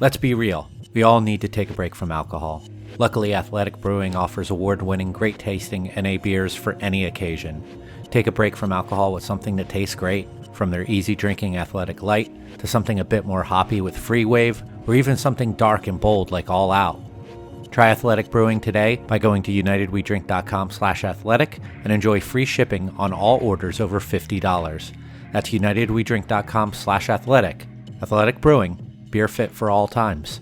Let's be real, we all need to take a break from alcohol. Luckily, Athletic Brewing offers award-winning, great-tasting NA beers for any occasion. Take a break from alcohol with something that tastes great, from their easy-drinking Athletic Light to something a bit more hoppy with Free Wave, or even something dark and bold like All Out. Try Athletic Brewing today by going to unitedwedrink.com/athletic and enjoy free shipping on all orders over $50. That's unitedwedrink.com/athletic. Athletic Brewing. Beer fit for all times.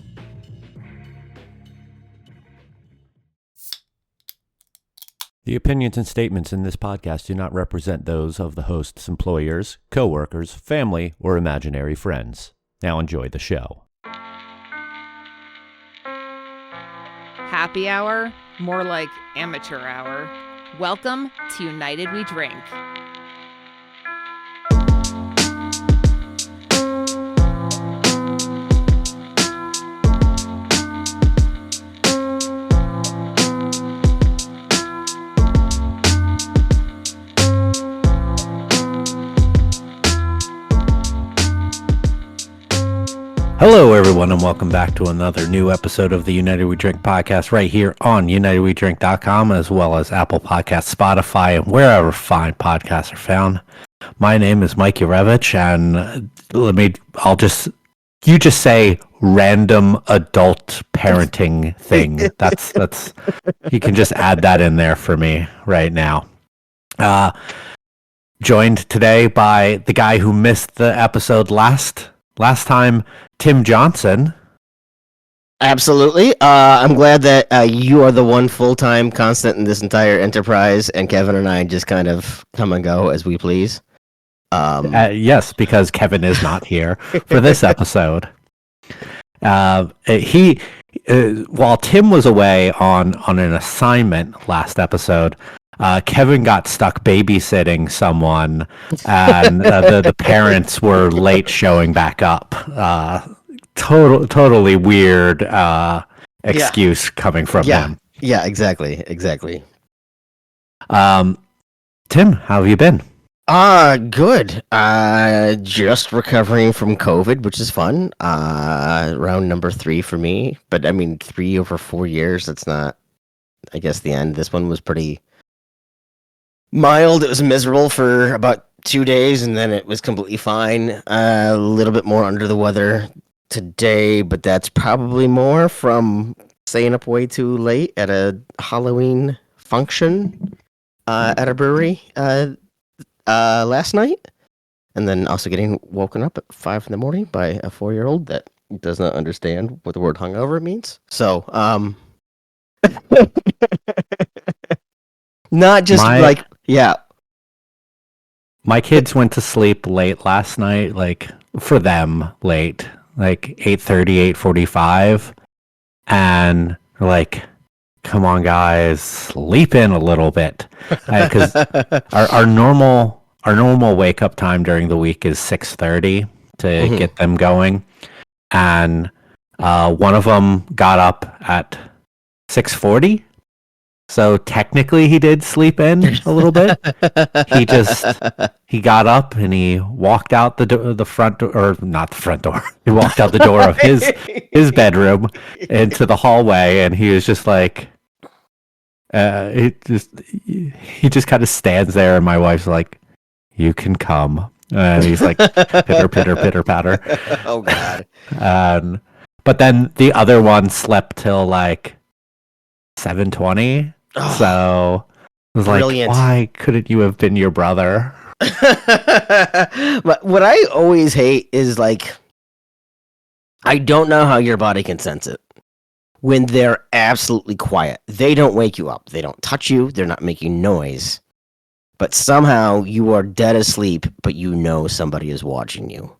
The opinions and statements in this podcast do not represent those of the host's employers, co-workers, family, or imaginary friends. Now enjoy the show. Happy hour? More like amateur hour. Welcome to United We Drink. Hello, everyone, and welcome back to another new episode of the United We Drink podcast right here on unitedwedrink.com, as well as Apple Podcasts, Spotify, and wherever fine podcasts are found. My name is Mike Urevich, and you just say random adult parenting thing. That's you can just add that in there for me right now. Joined today by the guy who missed the episode last time, Tim Johnson. Absolutely. I'm glad that you are the one full-time constant in this entire enterprise, and Kevin and I just kind of come and go as we please. Yes, because Kevin is not here for this episode. While Tim was away on an assignment last episode, Kevin got stuck babysitting someone, and the parents were late showing back up. Totally weird excuse coming from him. Yeah, exactly. Tim, how have you been? Good. Just recovering from COVID, which is fun. Round number 3 for me, but I mean 3 over 4 years. That's not, I guess, the end. This one was pretty mild. It was miserable for about 2 days, and then it was completely fine. A little bit more under the weather today, but that's probably more from staying up way too late at a Halloween function at a brewery last night, and then also getting woken up at 5 a.m. by a 4-year-old that does not understand what the word hungover means. So, not just My kids went to sleep late last night, like for them late, like 8:30, 8:45, and they're like, "Come on, guys, sleep in a little bit," because our normal wake up time during the week is 6:30 to get them going, and one of them got up at 6:40. So technically he did sleep in a little bit. He got up and he walked out the front door, or not the front door. He walked out the door of his bedroom into the hallway, and he was just like, he just kind of stands there, and my wife's like, "You can come," and he's like, pitter pitter pitter patter. Oh God. But then the other one slept till like 7:20. So I was Brilliant. like, why couldn't you have been your brother? But what I always hate is, like, I don't know how your body can sense it when they're absolutely quiet. They don't wake you up. They don't touch you. They're not making noise. But somehow you are dead asleep, but you know somebody is watching you.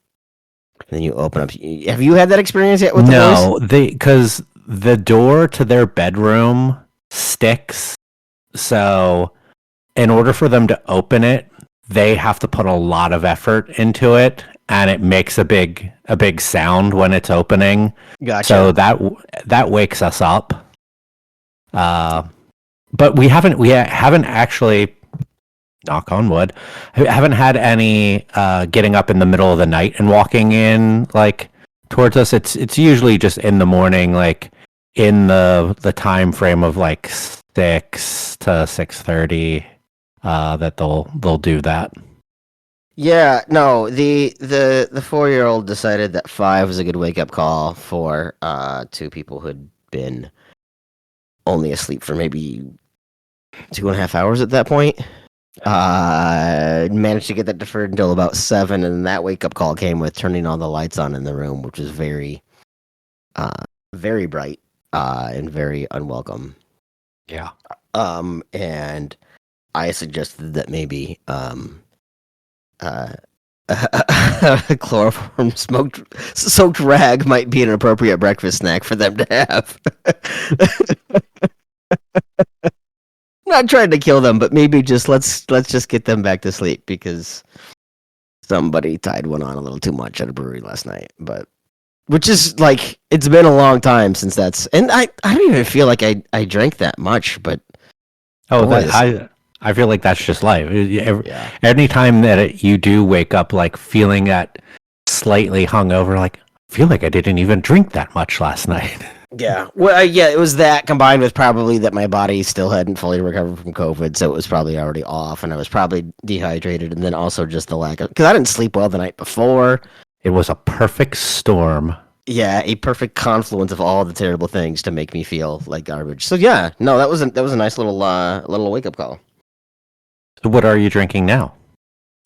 And then you open up. Have you had that experience yet with the boys? No, because the door to their bedroom sticks, so in order for them to open it, they have to put a lot of effort into it, and it makes a big sound when it's opening. Gotcha. So that wakes us up. But we haven't actually, knock on wood, haven't had any getting up in the middle of the night and walking in like towards us. It's usually just in the morning, like in the time frame of like 6 to 6:30, that they'll do that. Yeah, no, the 4-year-old decided that 5 was a good wake up call for two people who'd been only asleep for maybe 2.5 hours at that point. Managed to get that deferred until about 7, and that wake up call came with turning all the lights on in the room, which was very, very bright, and very unwelcome. Yeah. And I suggested that maybe chloroform soaked rag might be an appropriate breakfast snack for them to have. Not trying to kill them, but maybe just let's just get them back to sleep because somebody tied one on a little too much at a brewery last night. But which is like it's been a long time since that's, and I don't even feel like I drank that much, but I feel like that's just life. yeah. Anytime that you do wake up like feeling that slightly hungover, like I feel like I didn't even drink that much last night. Yeah. Well, yeah, it was that combined with probably that my body still hadn't fully recovered from COVID, so it was probably already off, and I was probably dehydrated, and then also just the lack of, because I didn't sleep well the night before. It was a perfect storm. Yeah, a perfect confluence of all the terrible things to make me feel like garbage. So yeah, no, that was a nice little wake up call. So what are you drinking now?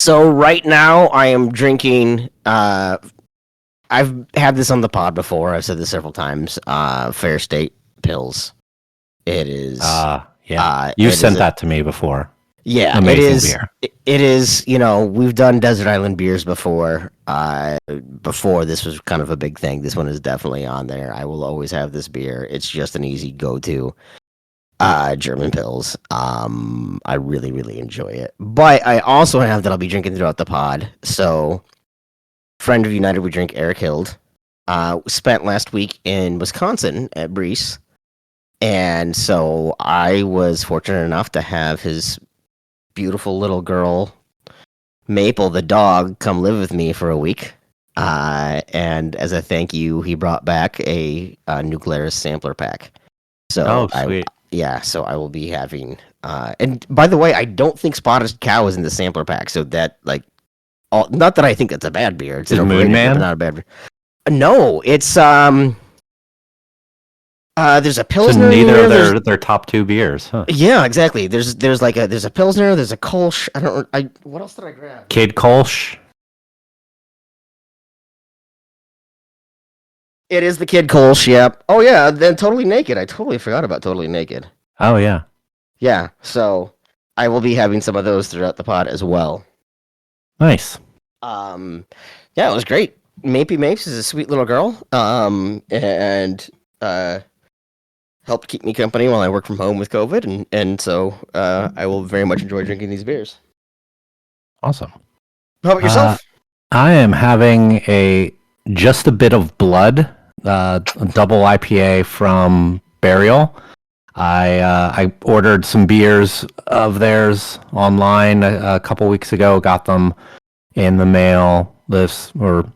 So right now I am drinking. I've had this on the pod before. I've said this several times. Fair State Pills. It is. Yeah. You sent that to me before. Yeah, amazing it is. Beer. It is. You know, we've done Desert Island beers before. Before this was kind of a big thing. This one is definitely on there. I will always have this beer. It's just an easy go-to. German Pills. I really, really enjoy it. But I also have that I'll be drinking throughout the pod. So, friend of United We Drink, Eric Hild, spent last week in Wisconsin at Brees. And so I was fortunate enough to have his beautiful little girl, Maple, the dog, come live with me for a week. And as a thank you, he brought back a Nuclearis sampler pack. So sweet. So I will be having. And by the way, I don't think Spotted Cow is in the sampler pack. So that not that I think that's a bad beer. It's an Moon Man, but not a bad beer. No, it's there's a Pilsner. So neither of their top two beers, huh? Yeah, exactly. There's a Pilsner. There's a Kolsch. What else did I grab? Kid Kolsch. It is the Kid Kolsch. Yep. Oh yeah. Then Totally Naked. I totally forgot about Totally Naked. Oh yeah. Yeah. So I will be having some of those throughout the pod as well. Nice. Yeah, it was great. Mapes is a sweet little girl. And helped keep me company while I work from home with COVID, and so I will very much enjoy drinking these beers. Awesome. How about yourself? I am having just a bit of blood, double IPA from Burial. I ordered some beers of theirs online a couple weeks ago. Got them in the mail or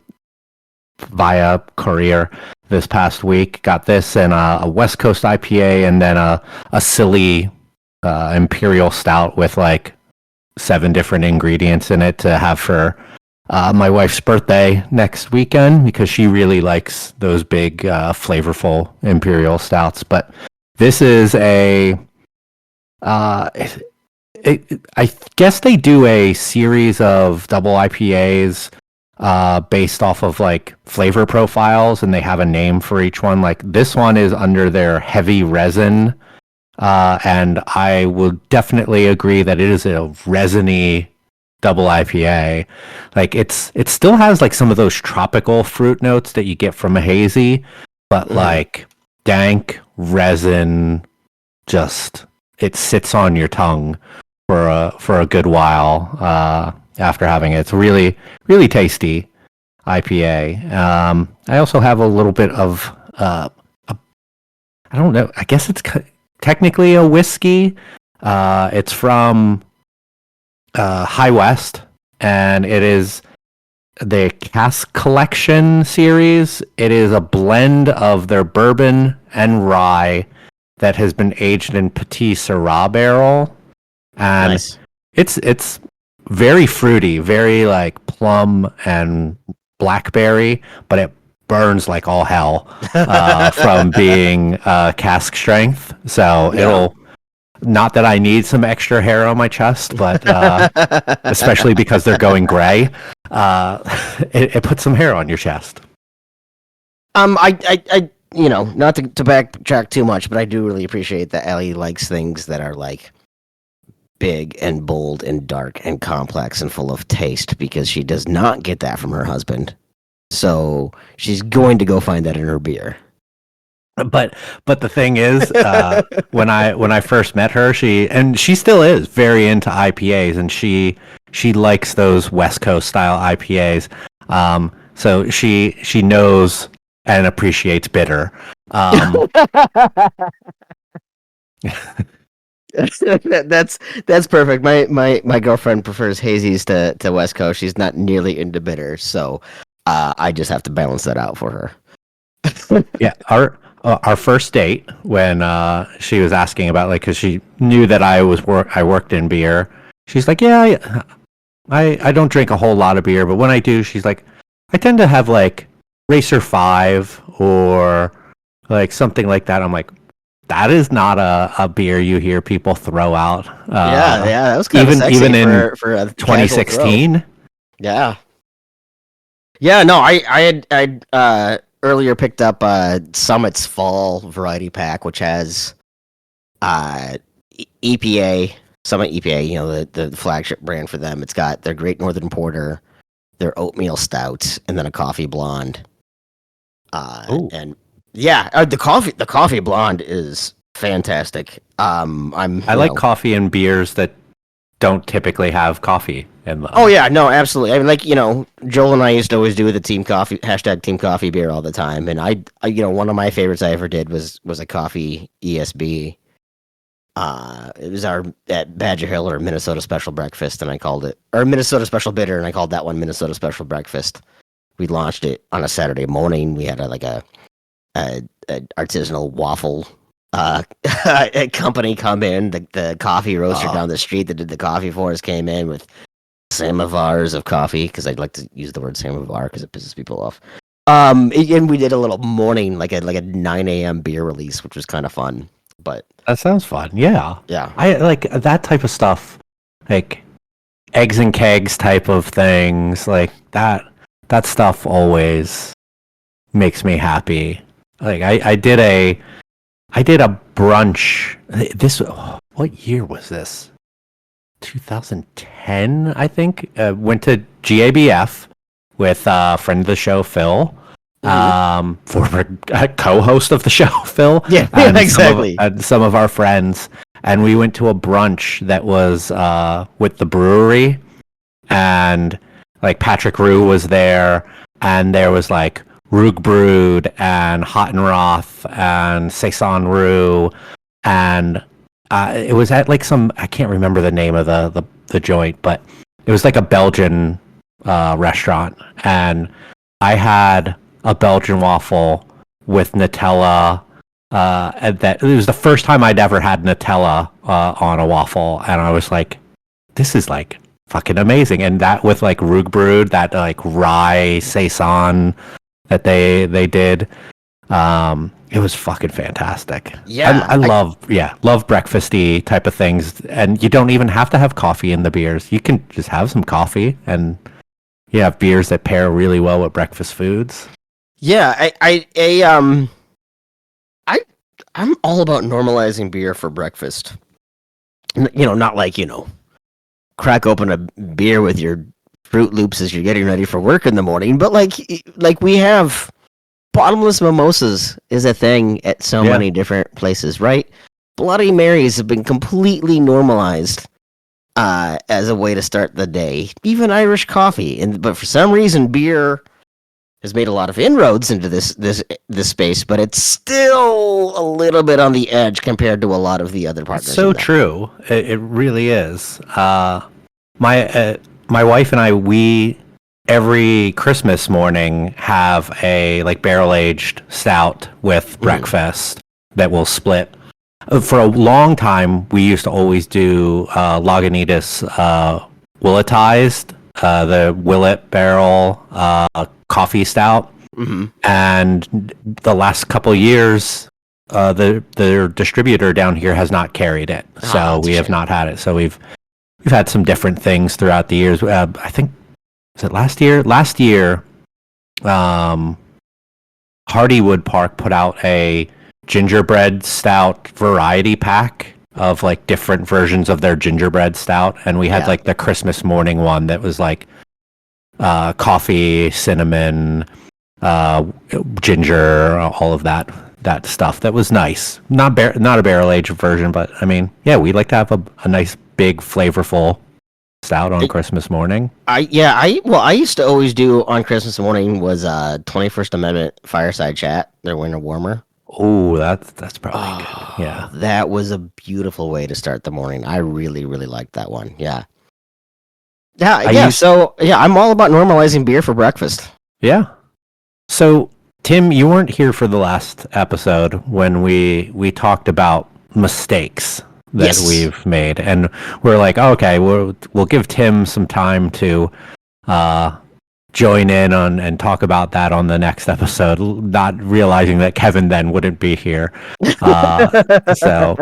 via courier this past week. Got this and a West Coast IPA, and then a silly Imperial Stout with like 7 different ingredients in it to have for my wife's birthday next weekend, because she really likes those big flavorful Imperial Stouts. But this is I guess they do a series of double IPAs based off of like flavor profiles, and they have a name for each one. Like this one is under their heavy resin, and I would definitely agree that it is a resiny double IPA. Like it still has like some of those tropical fruit notes that you get from a hazy, but like dank resin, just it sits on your tongue for a good while after having it. It's really, really tasty IPA. I also have a little bit of I don't know, I guess it's technically a whiskey. It's from High West, and it is the Cask Collection series. It is a blend of their bourbon and rye that has been aged in Petit Syrah barrel, and Nice. it's very fruity, very like plum and blackberry, but it burns like all hell from being cask strength. So Yeah. it'll, not that I need some extra hair on my chest, but especially because they're going gray, it puts some hair on your chest. I not to backtrack too much, but I do really appreciate that Ellie likes things that are like big and bold and dark and complex and full of taste, because she does not get that from her husband. So she's going to go find that in her beer. But the thing is, when I first met her, she still is very into IPAs, and she likes those West Coast style IPAs. So she knows and appreciates bitter. That's perfect. My girlfriend prefers hazies to West Coast. She's not nearly into bitter, so I just have to balance that out for her. Yeah, our first date, when she was asking about, like, because she knew that I worked in beer. She's like, yeah, I don't drink a whole lot of beer, but when I do, she's like, I tend to have like Racer 5 or like something like that. I'm like, that is not a beer you hear people throw out. Yeah, that was kind of sexy even in for a 2016. Yeah. No, I had earlier picked up Summit's Fall Variety Pack, which has EPA, Summit EPA, the flagship brand for them. It's got their Great Northern Porter, their Oatmeal Stout, and then a Coffee Blonde. And yeah, the coffee blonde is fantastic. I like coffee and beers that don't typically have coffee in them. Oh yeah, no, absolutely. I mean, like, Joel and I used to always do the Team Coffee #Team Coffee beer all the time, and I one of my favorites I ever did was a coffee ESB. It was our at Badger Hill, or Minnesota Special Breakfast, and I called it, or Minnesota Special Bitter, and I called that one Minnesota Special Breakfast. We launched it on a Saturday morning. We had a artisanal waffle company come in. The coffee roaster down the street that did the coffee for us came in with samovars of coffee, because I'd like to use the word samovar because it pisses people off. And we did a little morning, like a 9 a.m. beer release, which was kind of fun. But that sounds fun. Yeah. Yeah. I like that type of stuff, like eggs and kegs type of things, like that stuff always makes me happy. Like I did a brunch. What year was this? 2010, I think. Went to GABF with a friend of the show, Phil. Former co-host of the show, Phil. Yeah, and exactly. Some of our friends, and we went to a brunch that was with the brewery, and like Patrick Rue was there, and there was like Rug Brewed and Hot and Roth and Saison Rue, and it was at like some, I can't remember the name of the joint, but it was like a Belgian restaurant, and I had a Belgian waffle with Nutella. And that it was the first time I'd ever had Nutella on a waffle, and I was like, this is like fucking amazing. And that with like Rug Brewed, that like rye saison that they did, it was fucking fantastic. Yeah, I love breakfasty type of things, and you don't even have to have coffee in the beers. You can just have some coffee, and you have beers that pair really well with breakfast foods. Yeah, I'm all about normalizing beer for breakfast. Not like, crack open a beer with your Fruit Loops as you're getting ready for work in the morning, but like we have bottomless mimosas is a thing at so many different places, right? Bloody Marys have been completely normalized as a way to start the day. Even Irish coffee, but for some reason beer has made a lot of inroads into this space, but it's still a little bit on the edge compared to a lot of the other partners. It's so true. It really is. My wife and I, we every Christmas morning have a like barrel aged stout with breakfast that we'll split. For a long time, we used to always do Lagunitas Willetized, the Willet barrel coffee stout. And the last couple of years, the distributor down here has not carried it, so we have not had it. So we've had some different things throughout the years. I think, was it last year? Last year, Hardywood Park put out a gingerbread stout variety pack of like different versions of their gingerbread stout, and we had like the Christmas morning one that was like coffee, cinnamon, ginger, all of that stuff. That was nice. Not a barrel aged version, but I mean, yeah, we like to have a nice big flavorful stout on Christmas morning. I used to always do on Christmas morning was 21st Amendment fireside chat, their winter warmer. Oh, that's probably good. Yeah, that was a beautiful way to start the morning. I really liked that one. Yeah. So I'm all about normalizing beer for breakfast. Yeah. So Tim, you weren't here for the last episode when we talked about mistakes that we've made, and we're like, okay, we'll give Tim some time to join in on and talk about that on the next episode, not realizing that Kevin then wouldn't be here. So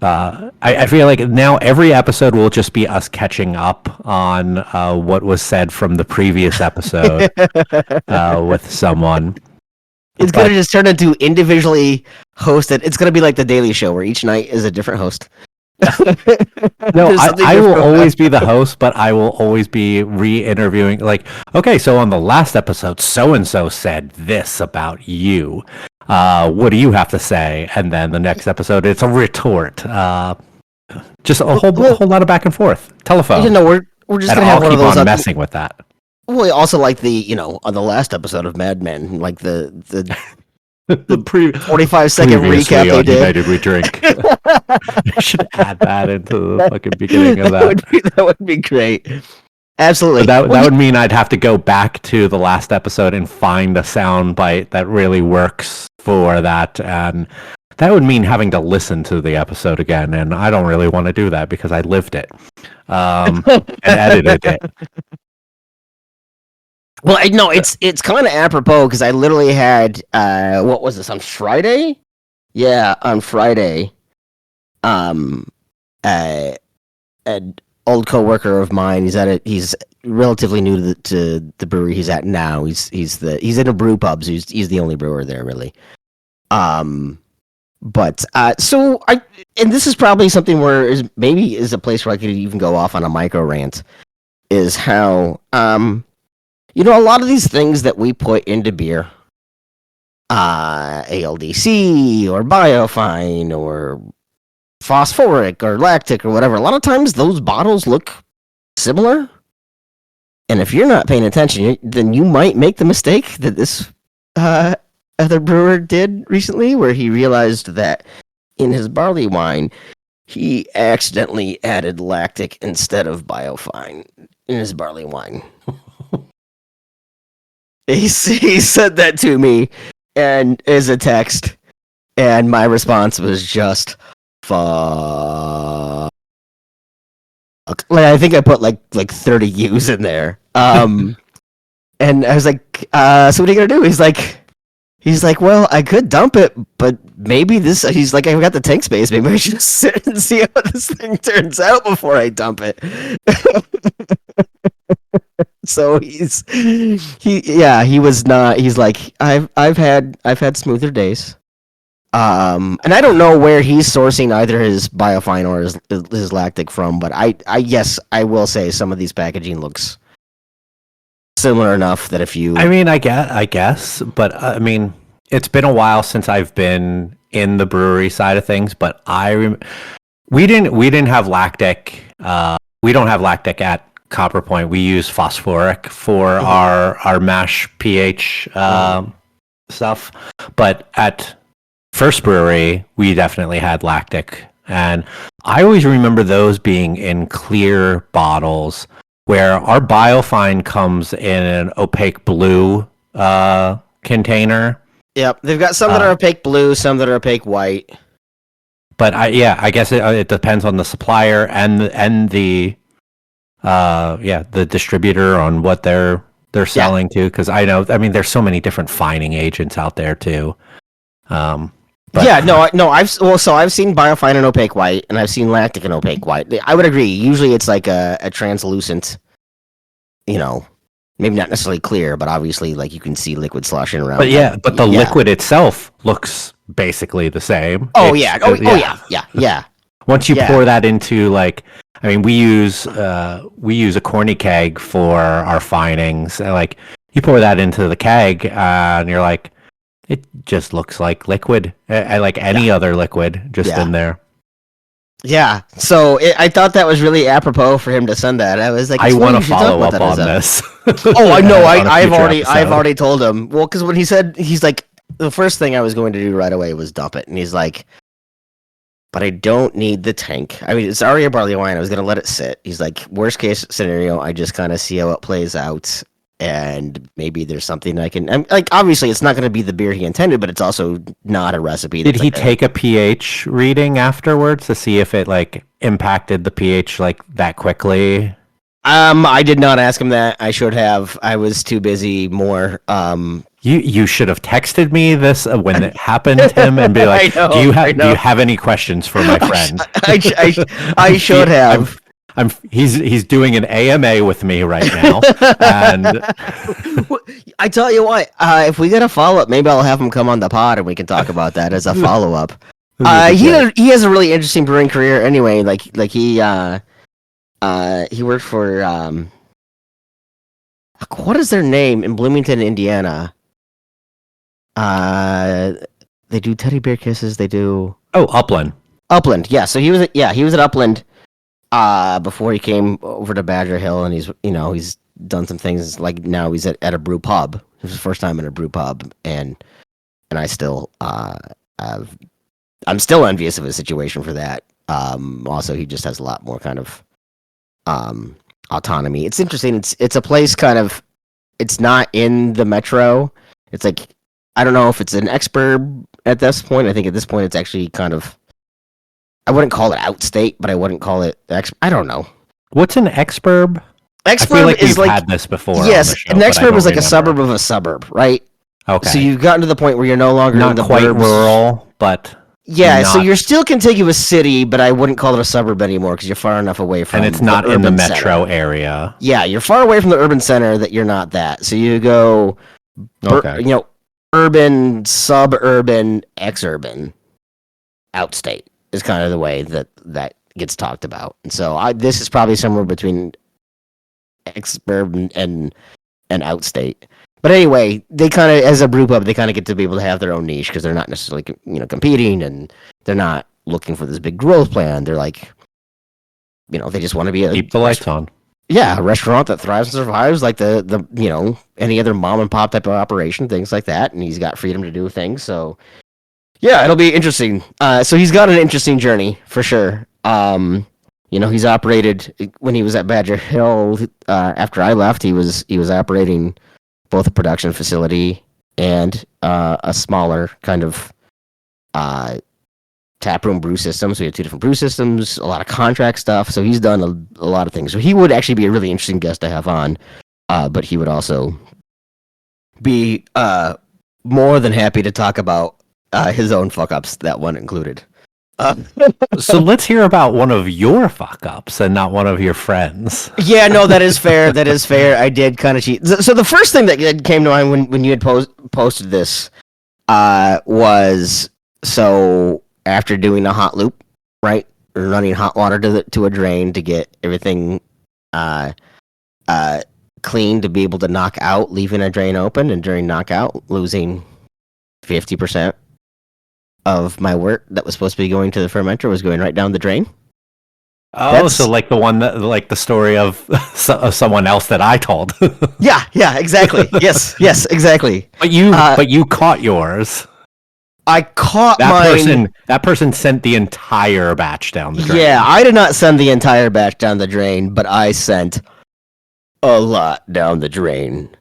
I feel like now every episode will just be us catching up on what was said from the previous episode with someone. It's going to just turn into individually hosted. It's going to be like the Daily Show where each night is a different host. No, I will always be the host, but I will always be re-interviewing. Like, okay, so on the last episode, so-and-so said this about you. What do you have to say? And then the next episode, it's a retort. Just a whole lot of back and forth. Telephone. You know, we're just going to have one of those. On messing with that. Well, also like on the last episode of Mad Men, like the 45-second recap they did. United We Drink. You should add that into the fucking beginning of that. That would be great. Absolutely. That would mean I'd have to go back to the last episode and find a sound bite that really works for that, and that would mean having to listen to the episode again, and I don't really want to do that because I lived it and edited it. Well, no, it's kind of apropos because I literally had what was this on Friday? Yeah, on Friday. An old coworker of mine. He's relatively new to the brewery he's at now. He's in a brew pub. So he's the only brewer there, really. But so and this is probably something where maybe is a place where I could even go off on a micro rant. Is how a lot of these things that we put into beer, ALDC or biofine or phosphoric or lactic or whatever, a lot of times those bottles look similar. And if you're not paying attention, then you might make the mistake that this other brewer did recently, where he realized that in his barley wine, he accidentally added lactic instead of biofine in his barley wine. He said that to me and as a text, and my response was just fuck. Like, I think I put like 30 U's in there. And I was like, so what are you gonna do? He's like, well, I could dump it, but maybe this. He's like, I've got the tank space. Maybe I should just sit and see how this thing turns out before I dump it. So he was not. He's like, I've had smoother days. And I don't know where he's sourcing either his biofine or his lactic from, but yes, I will say some of these packaging looks similar enough that if you, I mean, I guess, but I mean, it's been a while since I've been in the brewery side of things, but we didn't have lactic. We don't have lactic at Copper Point. We use phosphoric for our mash pH stuff, but at First Brewery we definitely had lactic, and I always remember those being in clear bottles where our biofine comes in an opaque blue container. Yep, they've got some that are opaque blue, some that are opaque white. But I guess it depends on the supplier and the the distributor on what they're selling to. Because I mean, there's so many different fining agents out there too. But, I've seen biofine in opaque white, and I've seen lactic in opaque white. I would agree. Usually, it's like a translucent, maybe not necessarily clear, but obviously, like you can see liquid sloshing around. But the liquid itself looks basically the same. Yeah. Once you pour that into we use a corny keg for our finings. Like you pour that into the keg, and you're like, it just looks like liquid, like any other liquid, just in there. Yeah, so I thought that was really apropos for him to send that. I was like, I want to follow up on this. Oh, I know. I've already told him. Well, because when he said, he's like, the first thing I was going to do right away was dump it, and he's like, but I don't need the tank. I mean, it's already a barley wine. I was going to let it sit. He's like, worst case scenario, I just kind of see how it plays out. And maybe there's something I can... obviously, it's not going to be the beer he intended, but it's also not a recipe. Did he take a pH reading afterwards to see if it, impacted the pH, that quickly? I did not ask him that. I should have. I was too busy more... You should have texted me this when it happened, Tim, and be like, do you have any questions for my friend? I should have. He's doing an AMA with me right now, and I tell you what, if we get a follow up, maybe I'll have him come on the pod and we can talk about that as a follow up. He has a really interesting brewing career anyway. He worked for what is their name in Bloomington, Indiana? They do teddy bear kisses. They do Upland. Upland, yeah. So he was at Upland. Before he came over to Badger Hill, and he's done some things. Like now he's at a brew pub. It was his first time in a brew pub, and I still I'm still envious of his situation for that. Also, he just has a lot more kind of autonomy. It's interesting. It's a place kind of. It's not in the metro. It's like I don't know if it's an exurb at this point. I think at this point it's actually kind of. I wouldn't call it outstate, but I wouldn't call it I don't know. What's an exurb? Exurb I feel like is we've had this before. Yes, on the show, an exurb is like remember. a suburb of a suburb, right? Okay. So you've gotten to the point where you're no longer not in the quite burbs. rural, but so you're still contiguous city, but I wouldn't call it a suburb anymore because you're far enough away from. And it's not in the metro center. area. Yeah, you're far away from the urban center that you're not that. So you go, urban, suburban, exurban, outstate is kind of the way that gets talked about. And so this is probably somewhere between exurban and outstate. But anyway, they kind of, as a brew pub, they kind of get to be able to have their own niche because they're not necessarily, competing, and they're not looking for this big growth plan. They're like, they just want to be keep the lights on. Yeah, a restaurant that thrives and survives, like the any other mom and pop type of operation, things like that. And he's got freedom to do things. So yeah, it'll be interesting. So he's got an interesting journey for sure. He's operated when he was at Badger Hill. After I left, he was operating both a production facility and a smaller kind of taproom brew system. So we had two different brew systems, a lot of contract stuff. So he's done a lot of things. So he would actually be a really interesting guest to have on. But he would also be more than happy to talk about his own fuck ups, that one included. So let's hear about one of your fuck ups and not one of your friends. Yeah, no, that is fair. That is fair. I did kind of cheat. So the first thing that came to mind when you had posted this was, so after doing the hot loop, right, running hot water to a drain to get everything clean to be able to knock out, leaving a drain open, and during knockout losing 50% of my work that was supposed to be going to the fermenter was going right down the drain. Oh, so like the one that, like the story of someone else that I told. Yeah, exactly. Yes, exactly. But you caught yours. I caught mine. That person sent the entire batch down the drain. Yeah, I did not send the entire batch down the drain, but I sent a lot down the drain.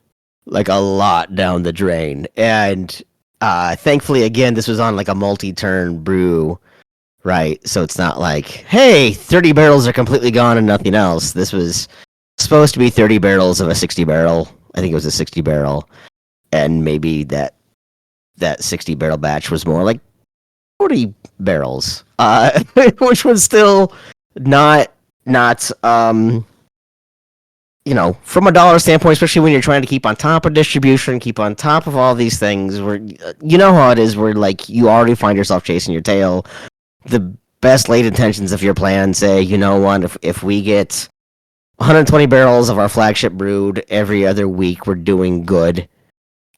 Like a lot down the drain. And thankfully, again, this was on like a multi-turn brew, right? So it's not like, hey, 30 barrels are completely gone and nothing else. This was supposed to be 30 barrels of a 60 barrel. I think it was a 60 barrel. And maybe that 60 barrel batch was more like 40 barrels, which was still not from a dollar standpoint, especially when you're trying to keep on top of distribution, keep on top of all these things, where you know how it is, where like you already find yourself chasing your tail. The best laid intentions of your plan say, you know what, if we get 120 barrels of our flagship brewed every other week, we're doing good.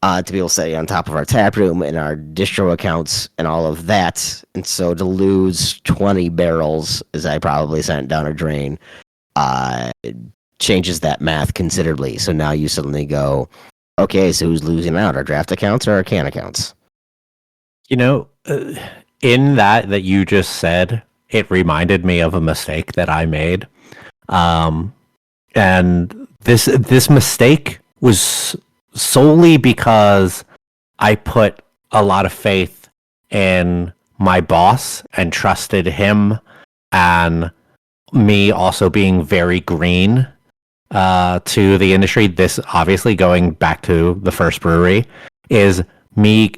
To be able to stay on top of our tap room and our distro accounts and all of that. And so to lose 20 barrels, as I probably sent down a drain, changes that math considerably. So now you suddenly go, okay, so who's losing out? Our draft accounts or our can accounts? You know, in that you just said, it reminded me of a mistake that I made. And this mistake was solely because I put a lot of faith in my boss and trusted him, and me also being very green to the industry. This obviously, going back to the first brewery, is me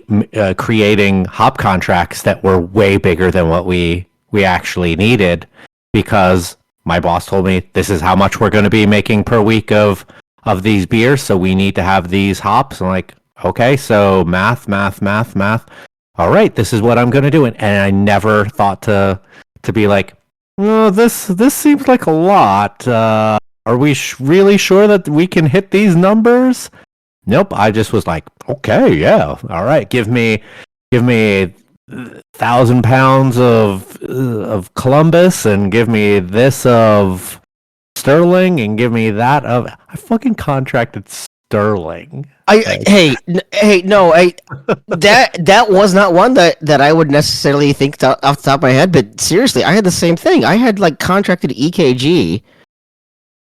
creating hop contracts that were way bigger than what we actually needed, because my boss told me this is how much we're going to be making per week of these beers, so we need to have these hops. I'm like, okay, so math. All right, this is what I'm going to do. And I never thought to be like, oh, this seems like a lot. Are we really sure that we can hit these numbers? Nope. I just was like, okay, yeah, all right. Give me 1,000 pounds of Columbus, and give me this of Sterling, and give me that of. I fucking contracted Sterling. That was not one that I would necessarily think off the top of my head. But seriously, I had the same thing. I had like contracted EKG.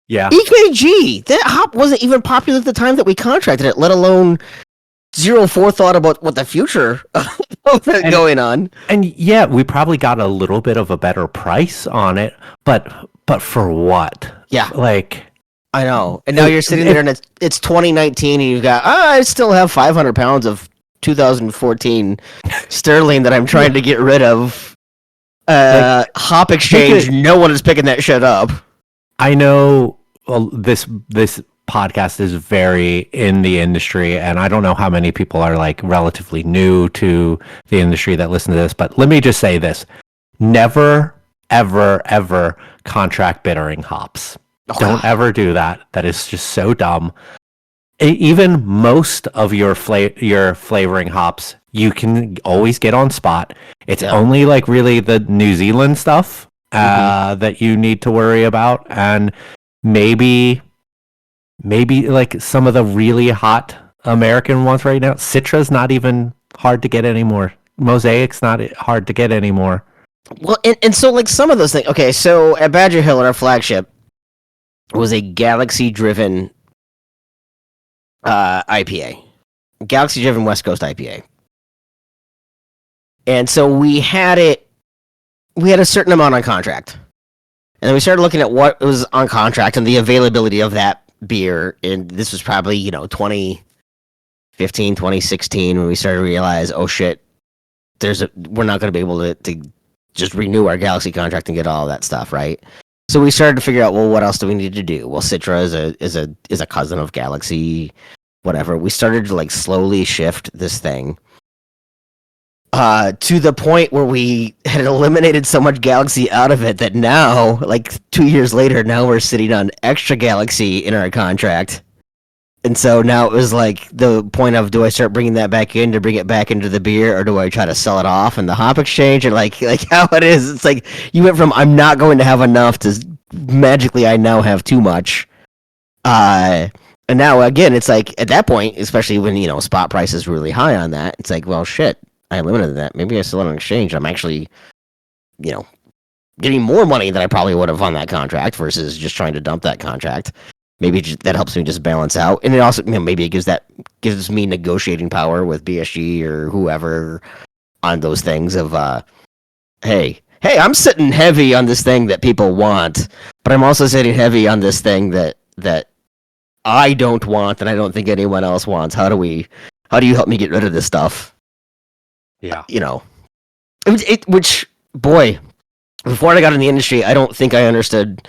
Yeah, EKG. That hop wasn't even popular at the time that we contracted it, let alone zero forethought about what the future of that going on. And yeah, we probably got a little bit of a better price on it, but for what? Yeah, like, I know. And now you're sitting there, and it's 2019, and you've got I still have 500 pounds of 2014 Sterling that I'm trying to get rid of. Hop exchange. No one is picking that shit up. I know. Well, this podcast is very in the industry, and I don't know how many people are like relatively new to the industry that listen to this, but let me just say this: never, ever contract bittering hops. Don't ever do that. That is just so dumb. Even most of your flavoring hops, you can always get on spot. It's only like really the New Zealand stuff that you need to worry about, and maybe like some of the really hot American ones right now. Citra's not even hard to get anymore. Mosaic's not hard to get anymore. Well, and so like some of those things. Okay, so at Badger Hill, at our flagship, was a Galaxy-driven IPA, Galaxy-driven West Coast IPA, and so we had a certain amount on contract, and then we started looking at what was on contract and the availability of that beer, and this was probably 2015, 2016 when we started to realize, oh shit, we're not going to be able to just renew our Galaxy contract and get all that stuff, right? So we started to figure out, well, what else do we need to do? Well, Citra is a cousin of Galaxy, whatever. We started to like slowly shift this thing to the point where we had eliminated so much Galaxy out of it that now, like 2 years later, now we're sitting on extra Galaxy in our contract. And so now it was like the point of, do I start bringing that back in to bring it back into the beer, or do I try to sell it off in the hop exchange? And like how it is, it's like you went from I'm not going to have enough to magically I now have too much. And now again, it's like at that point, especially when spot price is really high on that, it's like, well, shit, I limited that. Maybe I sell it on exchange. I'm actually, getting more money than I probably would have on that contract versus just trying to dump that contract. maybe that helps me just balance out, and it also maybe it gives me negotiating power with BSG or whoever on those things of hey, I'm sitting heavy on this thing that people want, but I'm also sitting heavy on this thing that I don't want and I don't think anyone else wants. How do you help me get rid of this stuff? Yeah. Which, boy, before I got in the industry, I don't think I understood.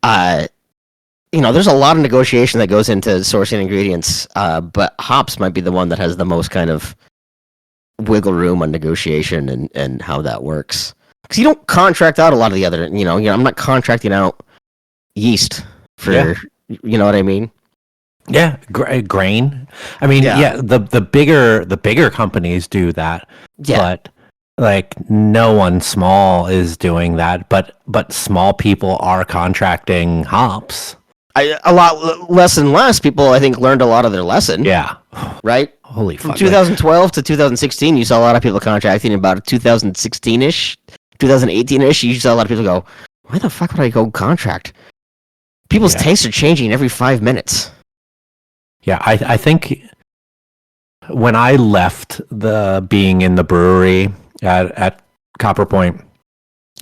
There's a lot of negotiation that goes into sourcing ingredients, but hops might be the one that has the most kind of wiggle room on negotiation and how that works. Because you don't contract out a lot of the other, I'm not contracting out yeast for, you know what I mean? Yeah, grain. I mean, the bigger companies do that, but like no one small is doing that. But small people are contracting hops. A lot less and less people, I think, learned a lot of their lesson. Yeah, right. Holy fuck! From 2012 to 2016, you saw a lot of people contracting. About 2016ish, 2018ish, you saw a lot of people go, "Why the fuck would I go contract?" People's tastes are changing every 5 minutes. Yeah, I think when I left the being in the brewery at Copper Point,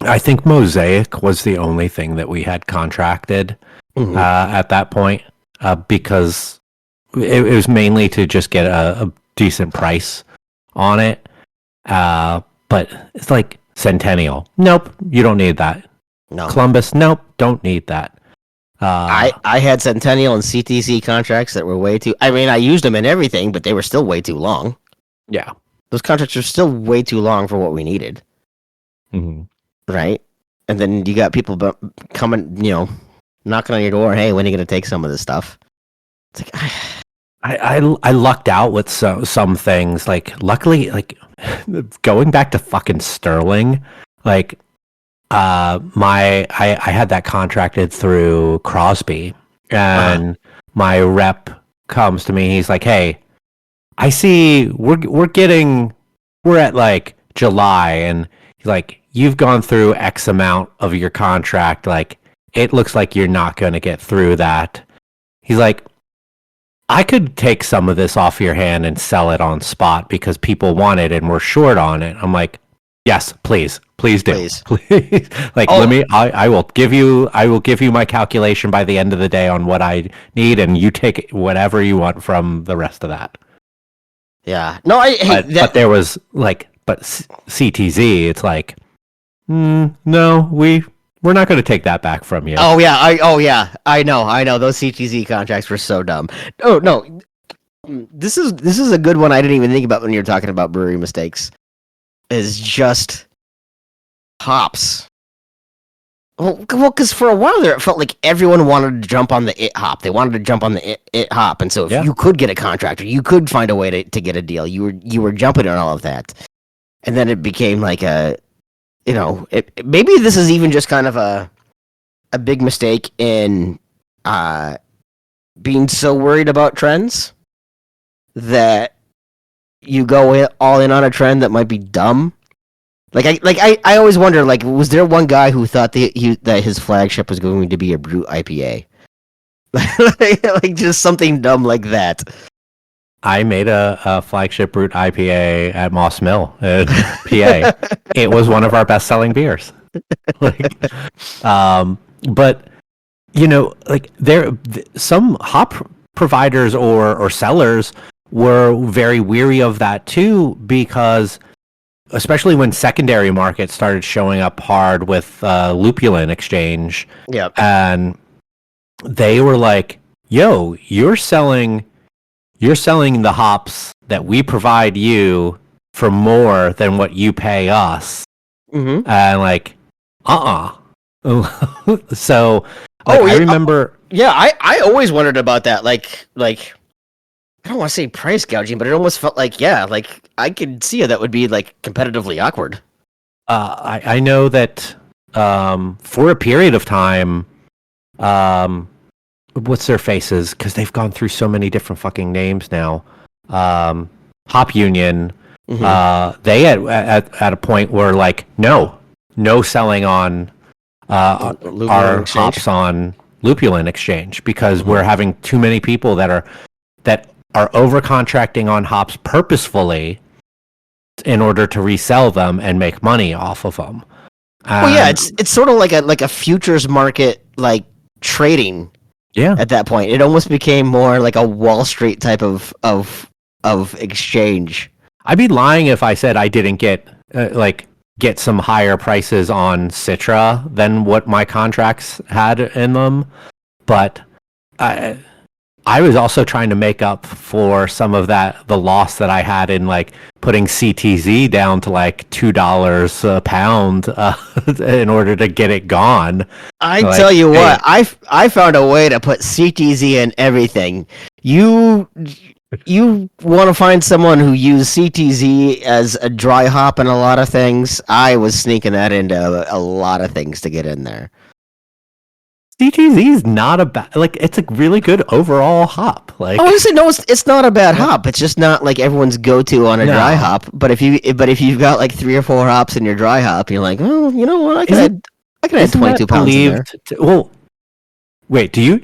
I think Mosaic was the only thing that we had contracted at that point because it was mainly to just get a decent price on it. But it's like Centennial. Nope, you don't need that. No. Columbus. Nope, don't need that. I had Centennial and CTC contracts that were way too... I mean, I used them in everything, but they were still way too long. Yeah. Those contracts are still way too long for what we needed. Mm-hmm. Right? And then you got people coming, knocking on your door, hey, when are you going to take some of this stuff? It's like... I lucked out with some things. Like, luckily, like, going back to fucking Sterling, like... I had that contracted through Crosby, and my rep comes to me. He's like, "Hey, I see we're at like July, and he's like, you've gone through X amount of your contract. Like, it looks like you're not going to get through that." He's like, "I could take some of this off your hand and sell it on spot because people want it and we're short on it." I'm like, "Yes, please do. Please. Like, let me. I will give you my calculation by the end of the day on what I need, and you take whatever you want from the rest of that." Yeah. No, but there was like, CTZ. It's like, no, we're not going to take that back from you. Oh yeah. I know. Those CTZ contracts were so dumb. Oh no. This is a good one. I didn't even think about when you're talking about brewery mistakes. Is just hops. Well, because for a while there, it felt like everyone wanted to jump on the it hop. They wanted to jump on the it hop, and so if you could get a contractor, you could find a way to get a deal. You were jumping on all of that, and then it became like maybe this is even just kind of a big mistake in being so worried about trends that you go all in on a trend that might be dumb. I always wonder, like, was there one guy who thought that his flagship was going to be a brute IPA? like just something dumb like that. I made a flagship brute IPA at Moss Mill, PA. It was one of our best-selling beers. But some hop providers or sellers were very weary of that too, because especially when secondary markets started showing up hard with lupulin exchange. Yep. And they were like, "Yo, you're selling the hops that we provide you for more than what you pay us." Mm-hmm. And like, So I remember. I always wondered about that. Like I don't want to say price gouging, but it almost felt like, I could see how that would be like competitively awkward. I know that for a period of time, what's their faces? Because they've gone through so many different fucking names now. Hop Union, they at a point were like, no selling on our hops on lupulin exchange because we're having too many people that are over contracting on hops purposefully in order to resell them and make money off of them. Well, yeah, it's sort of like a futures market, like trading. Yeah. At that point, it almost became more like a Wall Street type of exchange. I'd be lying if I said I didn't get some higher prices on Citra than what my contracts had in them, but I was also trying to make up for some of the loss that I had in like putting CTZ down to like $2 a pound in order to get it gone. Tell you what, I found a way to put CTZ in everything. You want to find someone who used CTZ as a dry hop in a lot of things. I was sneaking that into a lot of things to get in there. CTZ is not a bad, like, it's a really good overall hop. Like, I say no, it's not a bad hop. It's just not like everyone's go-to on a dry hop. But if you've got like 3 or 4 hops in your dry hop, you're like, oh, you know what? I can add 22 pounds in there. Well, wait, do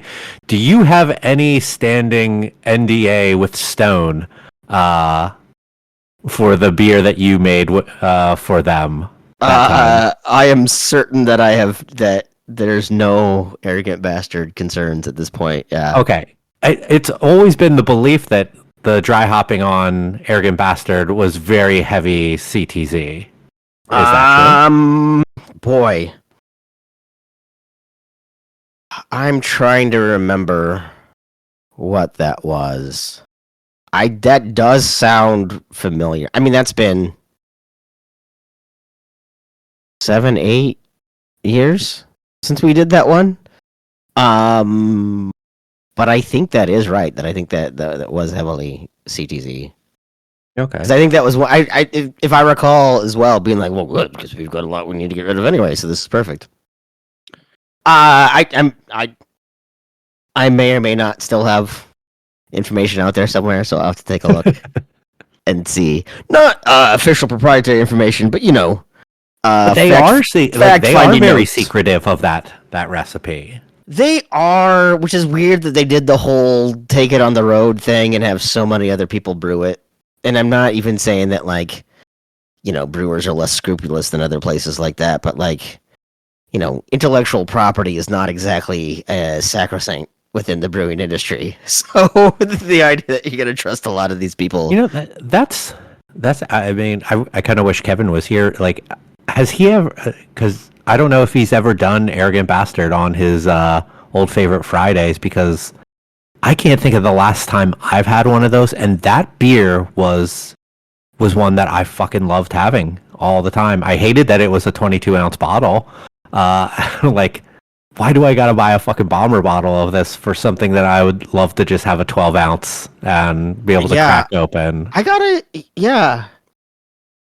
you have any standing NDA with Stone for the beer that you made for them? I am certain that I have that. There's no arrogant bastard concerns at this point. Yeah. Okay. It's always been the belief that the dry hopping on Arrogant Bastard was very heavy CTZ. Is that true? Boy. I'm trying to remember what that was. That does sound familiar. I mean, that's been 7, 8 years since we did that one. But I think that is right. I think that was heavily CTZ. Okay. Because I think that was what if I recall as well, being like, well, good, because we've got a lot we need to get rid of anyway, so this is perfect. I may or may not still have information out there somewhere, so I'll have to take a look and see. Not official proprietary information, but they are very secretive of that recipe. They are, which is weird that they did the whole take it on the road thing and have so many other people brew it. And I'm not even saying that, like, brewers are less scrupulous than other places like that, but, like, intellectual property is not exactly sacrosanct within the brewing industry. So the idea that you're going to trust a lot of these people. That's I mean, I kind of wish Kevin was here. Like, has he ever, because I don't know if he's ever done Arrogant Bastard on his Old Favorite Fridays, because I can't think of the last time I've had one of those, and that beer was one that I fucking loved having all the time. I hated that it was a 22-ounce bottle. Like, why do I gotta buy a fucking bomber bottle of this for something that I would love to just have a 12-ounce and be able to crack open?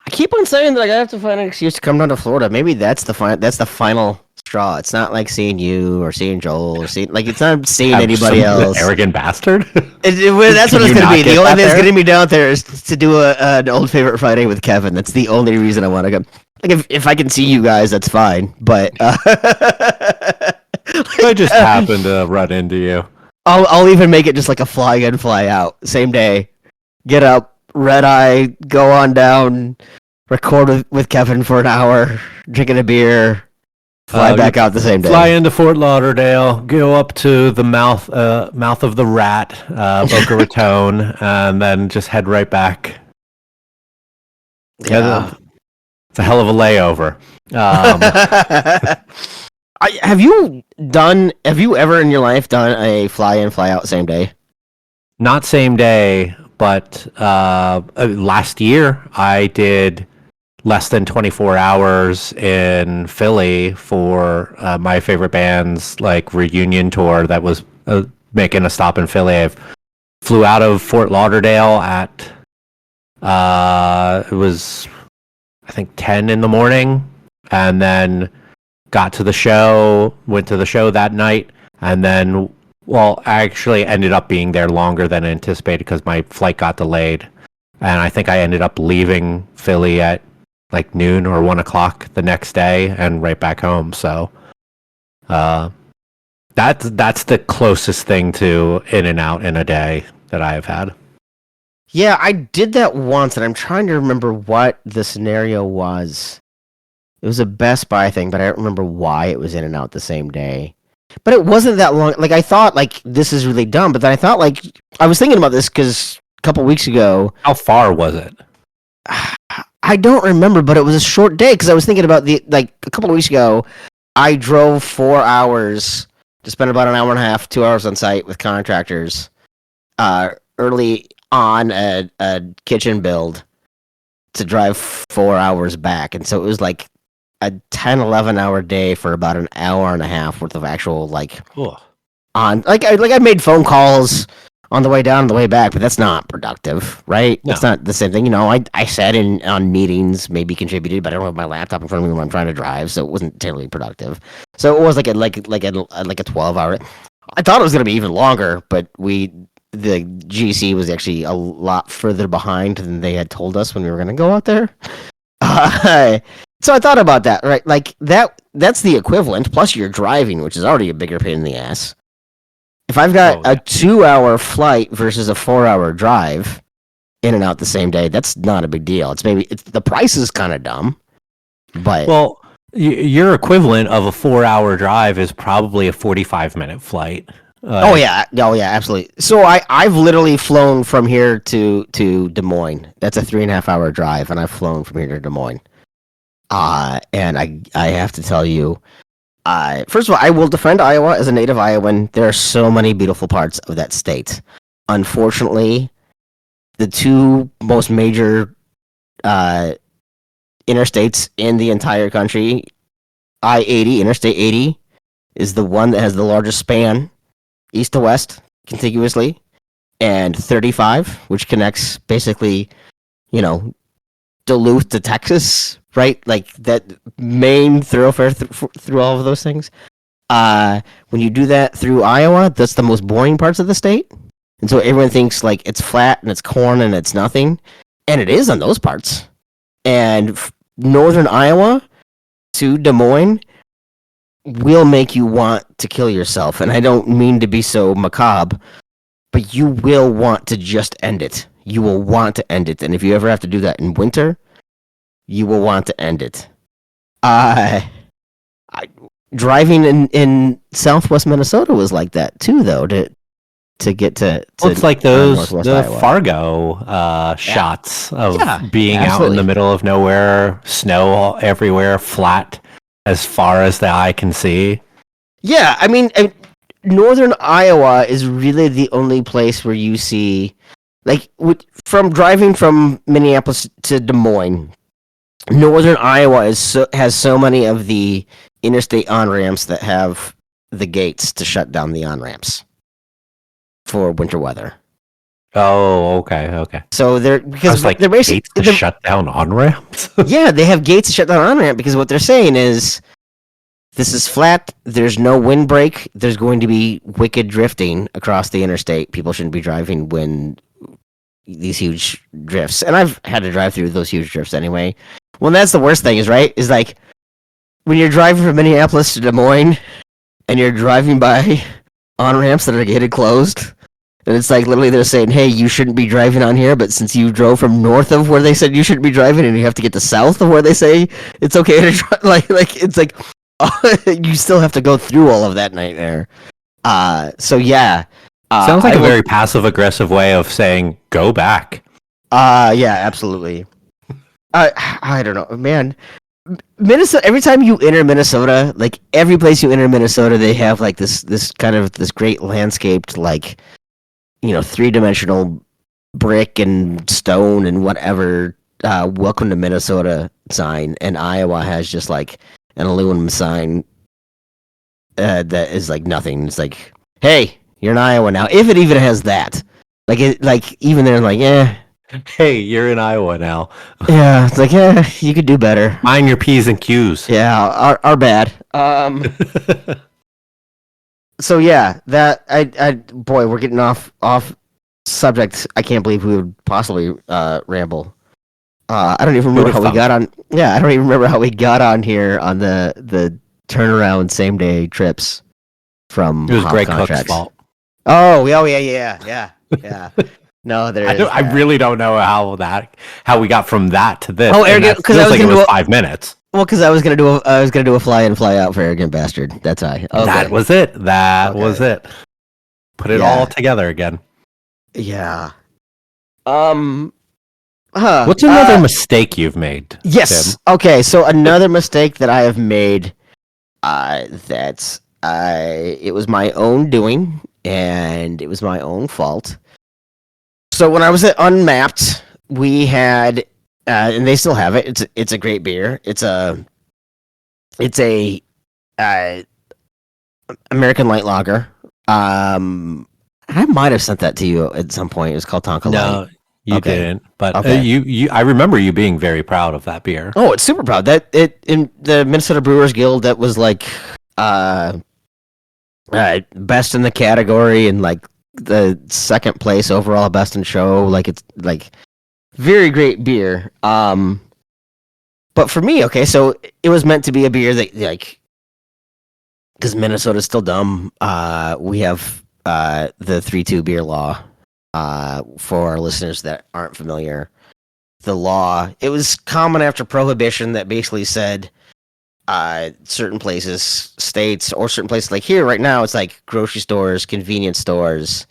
I keep on saying that I have to find an excuse to come down to Florida. Maybe that's the final straw. It's not like seeing you or seeing Joel or it's not seeing anybody else. Arrogant Bastard. That's what it's going to be. The only thing that's getting me down there is to do an Old Favorite Friday with Kevin. That's the only reason I want to go. Like, if I can see you guys, that's fine. But I just happened to run into you. I'll even make it just like a fly in, fly out, same day. Get up, red eye, go on down, record with Kevin for an hour, drinking a beer, fly back out the same day. Fly into Fort Lauderdale, go up to the mouth of the Rat, Boca Raton, and then just head right back. Yeah. It's a hell of a layover. Have you ever in your life done a fly in, fly out same day? Not same day, but last year I did less than 24 hours in Philly for my favorite band's like reunion tour that was making a stop in Philly. I flew out of Fort Lauderdale at it was I think 10 in the morning, and then got to the show, went to the show that night, and then I actually ended up being there longer than anticipated because my flight got delayed, and I think I ended up leaving Philly at like noon or 1 o'clock the next day and right back home. So That's the closest thing to In and Out in a day that I have had. Yeah, I did that once, and I'm trying to remember what the scenario was. It was a Best Buy thing, but I don't remember why it was In and Out the same day. But it wasn't that long. Like, I thought, like, this is really dumb, but then I thought, like, I was thinking about this because a couple weeks ago, How far was it? I don't remember, but it was a short day because I was thinking about a couple of weeks ago, I drove 4 hours to spend about an hour and a half, 2 hours on site with contractors, early on a kitchen build to drive 4 hours back. And so it was like a 10, 11-hour day for about an hour and a half worth of actual, like, Ugh. I made phone calls on the way down and the way back, but that's not productive, right? No. It's not the same thing. You know, I sat in on meetings, maybe contributed, but I don't have my laptop in front of me when I'm trying to drive, so it wasn't terribly productive. So it was like a 12-hour. I thought it was going to be even longer, but the GC was actually a lot further behind than they had told us when we were going to go out there. So I thought about that, right? Like that's the equivalent, plus you're driving, which is already a bigger pain in the ass. If I've got a 2-hour flight versus a 4-hour drive in and out the same day, that's not a big deal. It's the price is kind of dumb, but Well, your equivalent of a 4-hour drive is probably a 45-minute flight. oh yeah, absolutely. So I've literally flown from here to Des Moines. That's a 3.5-hour drive, and I've flown from here to Des Moines. And I have to tell you, first of all, I will defend Iowa as a native Iowan. There are so many beautiful parts of that state. Unfortunately, the two most major interstates in the entire country, I-80, Interstate 80, is the one that has the largest span, east to west, contiguously, and 35, which connects basically, Duluth to Texas, right? Like that main thoroughfare through all of those things. When you do that through Iowa, that's the most boring parts of the state. And so everyone thinks like it's flat and it's corn and it's nothing. And it is on those parts. And northern Iowa to Des Moines will make you want to kill yourself. And I don't mean to be so macabre, but you will want to just end it. You will want to end it. And if you ever have to do that in winter, you will want to end it. Driving in southwest Minnesota was like that too, though, to get to it's like the Iowa. Fargo shots of being absolutely. out in the middle of nowhere, snow everywhere, flat as far as the eye can see. Yeah, I mean, northern Iowa is really the only place where you see, like, from driving from Minneapolis to Des Moines, northern Iowa has so many of the interstate on-ramps that have the gates to shut down the on-ramps for winter weather. Oh, okay. So they're basically gates to shut down on-ramps. Yeah, they have gates to shut down on-ramp because what they're saying is this is flat. There's no windbreak. There's going to be wicked drifting across the interstate. People shouldn't be driving when these huge drifts. And I've had to drive through those huge drifts anyway. Well, that's the worst thing is like when you're driving from Minneapolis to Des Moines and you're driving by on-ramps that are gated closed. And it's like literally they're saying, hey, you shouldn't be driving on here, but since you drove from north of where they said you shouldn't be driving and you have to get to south of where they say it's okay to drive, like it's like you still have to go through all of that nightmare. So yeah. Sounds like a very passive-aggressive way of saying, go back. Yeah, absolutely. I don't know, man. Minnesota, every time you enter Minnesota, like every place you enter Minnesota, they have like this great landscaped, like, 3-dimensional brick and stone and whatever, welcome to Minnesota sign. And Iowa has just like an aluminum sign that is like nothing. It's like, hey, you're in Iowa now. If it even has that, even they're like, yeah. Hey, you're in Iowa now. Yeah, it's like, yeah, you could do better. Mind your P's and Q's. Yeah, our bad. So yeah, boy, we're getting off subject. I can't believe we would possibly ramble. I don't even remember how we got on. Yeah, I don't even remember how we got on here on the turnaround same day trips. from It was hop Greg contracts. Cook's fault. Oh, yeah. No, there is. I really don't know how we got from that to this. Oh, and arrogant, that 'cause I feels was like it gonna was do 5 minutes. Well, because I was gonna do a fly in, fly out for arrogant bastard. That's I. Okay. That was it. That Okay. was it. Put it Yeah. all together again. Yeah. What's another mistake you've made? Yes. Tim? Okay. So another mistake that I have made. That's it was my own doing, and it was my own fault. So when I was at Unmapped, we had, and they still have it. It's a great beer. It's a American light lager. I might have sent that to you at some point. It was called Tonka Light. No, you Okay. didn't. But Okay. you, I remember you being very proud of that beer. Oh, it's super proud. That it in the Minnesota Brewers Guild, that was like best in the category and like the second place overall best in show. Like it's like very great beer. But for me, okay, so it was meant to be a beer that like, because Minnesota's still dumb. We have the 3-2 beer law. For our listeners that aren't familiar, the law, it was common after Prohibition that basically said certain places, states, or certain places like here right now, it's like grocery stores, convenience stores,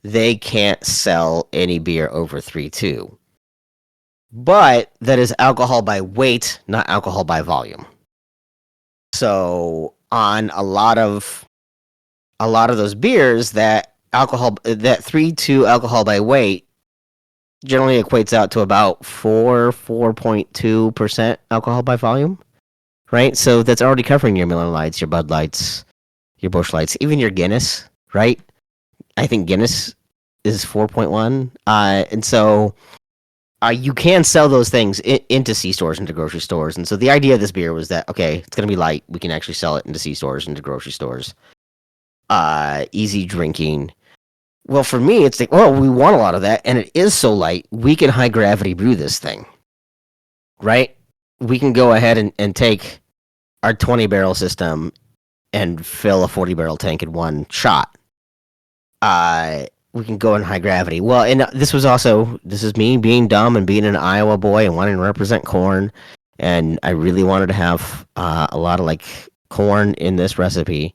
they can't sell any beer over 3.2. But that is alcohol by weight, not alcohol by volume. So on a lot of those beers, that 3.2 alcohol by weight generally equates out to about 4.2% alcohol by volume, right? So that's already covering your Miller Lights, your Bud Lights, your Busch Lights, even your Guinness, right? I think Guinness is 4.1, and so you can sell those things into C-stores, into grocery stores. And so the idea of this beer was that, okay, it's going to be light. We can actually sell it into C-stores, into grocery stores. Easy drinking. Well, for me, it's like, well, we want a lot of that, and it is so light, we can high gravity brew this thing, right? We can go ahead and take our 20-barrel system and fill a 40-barrel tank in one shot. We can go in high gravity. Well, and this is me being dumb and being an Iowa boy and wanting to represent corn, and I really wanted to have a lot of like corn in this recipe.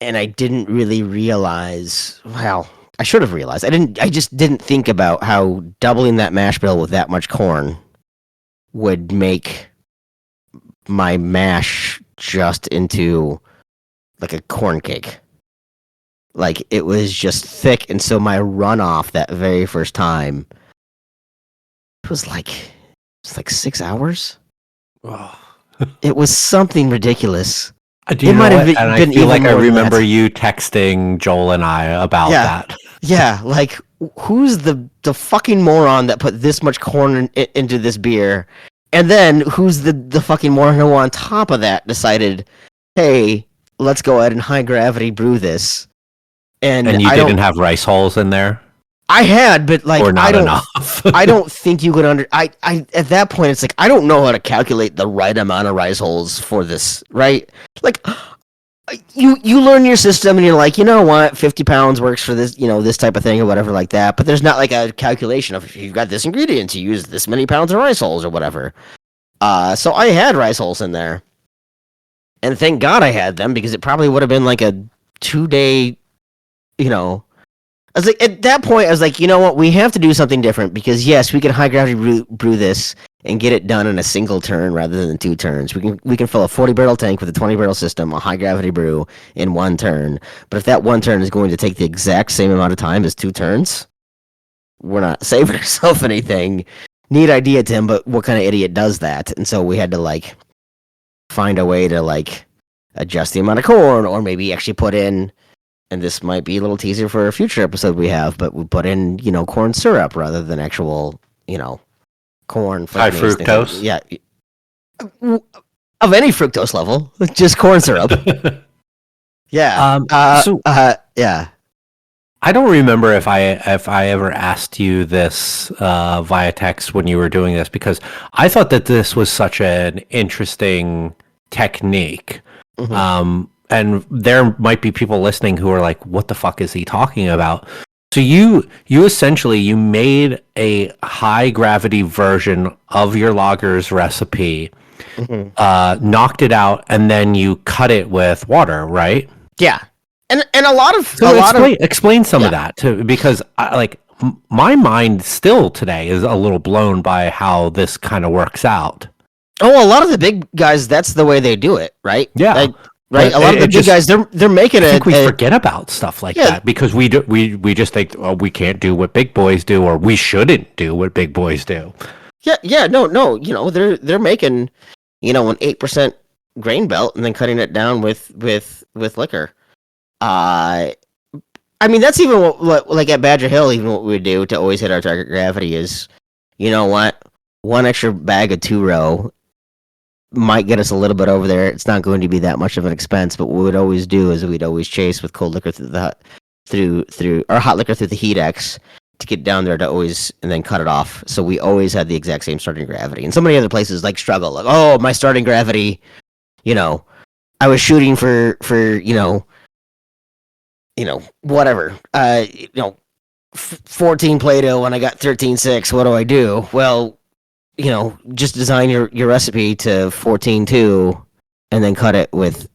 And I didn't really realize. Well, I should have realized. I just didn't think about how doubling that mash bill with that much corn would make my mash just into like a corn cake. Like it was just thick, and so my runoff that very first time it was like 6 hours. Oh. It was something ridiculous. It might have been and I feel like I remember you texting Joel and I about that. Yeah, like who's the fucking moron that put this much corn into this beer? And then who's the fucking moron who on top of that decided, hey, let's go ahead and high gravity brew this. And you didn't have rice hulls in there? I had, but like or not enough. I don't think you could I at that point it's like I don't know how to calculate the right amount of rice holes for this, right? Like you learn your system and you're like, you know what, 50 pounds works for this, this type of thing or whatever like that. But there's not like a calculation of if you've got this ingredient, you use this many pounds of rice holes or whatever. So I had rice holes in there, and thank God I had them because it probably would have been like a 2-day, I was like, at that point, I was like, you know what? We have to do something different because yes, we can high gravity brew this and get it done in a single turn rather than 2 turns. We can fill a 40-barrel tank with a 20-barrel system, a high gravity brew in 1 turn. But if that 1 turn is going to take the exact same amount of time as 2 turns, we're not saving ourselves anything. Neat idea, Tim, but what kind of idiot does that? And so we had to like find a way to like adjust the amount of corn, or maybe actually put in. And this might be a little teaser for a future episode we have, but we put in, corn syrup rather than actual, corn. High fructose? Yeah. Of any fructose level, just corn syrup. Yeah. Yeah. I don't remember if I ever asked you this via text when you were doing this, because I thought that this was such an interesting technique And there might be people listening who are like, what the fuck is he talking about? So you essentially you made a high gravity version of your lager's recipe, knocked it out, and then you cut it with water, right? Yeah, and So explain some of yeah. that too, because my mind still today is a little blown by how this kind of works out. Oh, a lot of the big guys, that's the way they do it, right? Yeah. Like, right. But A lot of the big guys, they're making I think we a forget about stuff like yeah, that because we just think, oh, we can't do what big boys do, or we shouldn't do what big boys do. yeah. No. They're making, an 8% grain belt and then cutting it down with liquor. I mean, that's even what like at Badger Hill, even what we would do to always hit our target gravity is, you know what, one extra bag of 2-row might get us a little bit over there. It's not going to be that much of an expense, but what we would always do is we'd always chase with cold liquor through or hot liquor through the heat X to get down there to always and then cut it off. So we always had the exact same starting gravity. And so many other places like struggle, like, oh, my starting gravity, I was shooting for whatever, 14 Play-Doh and I got 13.6. What do I do? Well, just design your recipe to 14.2 and then cut it with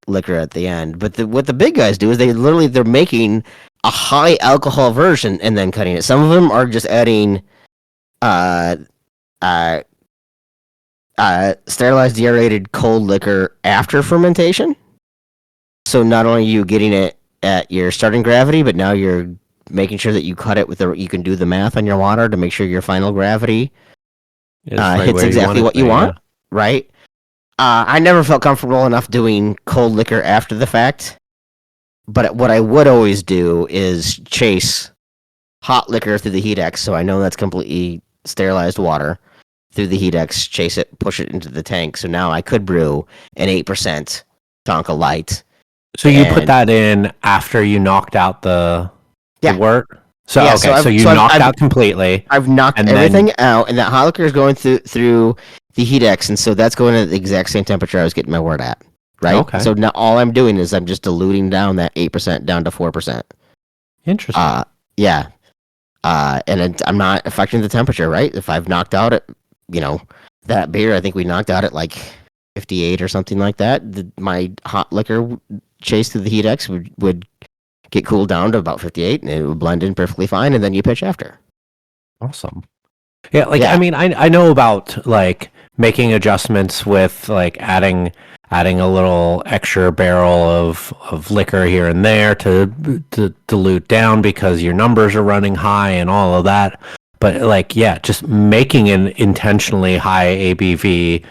liquor at the end. But what the big guys do is they're making a high alcohol version and then cutting it. Some of them are just adding sterilized deaerated cold liquor after fermentation. So not only are you getting it at your starting gravity, but now you're making sure that you cut it you can do the math on your water to make sure your final gravity hits exactly what you want, right? I never felt comfortable enough doing cold liquor after the fact, but what I would always do is chase hot liquor through the heat X, so I know that's completely sterilized water, through the heat X, chase it, push it into the tank, so now I could brew an 8% Tonka Light. So you put that in after you knocked out the wort? So you knocked out completely. I've knocked everything out, and that hot liquor is going through the heat X, and so that's going at the exact same temperature I was getting my wort at, right? Okay. So now all I'm doing is I'm just diluting down that 8% down to 4%. Interesting. Yeah. And I'm not affecting the temperature, right? If I've knocked out it, that beer, I think we knocked out at like 58 or something like that. My hot liquor chase through the heat X would get cooled down to about 58 and it would blend in perfectly fine, and then you pitch after. Awesome. Yeah, I mean, I know about like making adjustments with like adding a little extra barrel of liquor here and there to dilute down because your numbers are running high and all of that. But just making an intentionally high ABV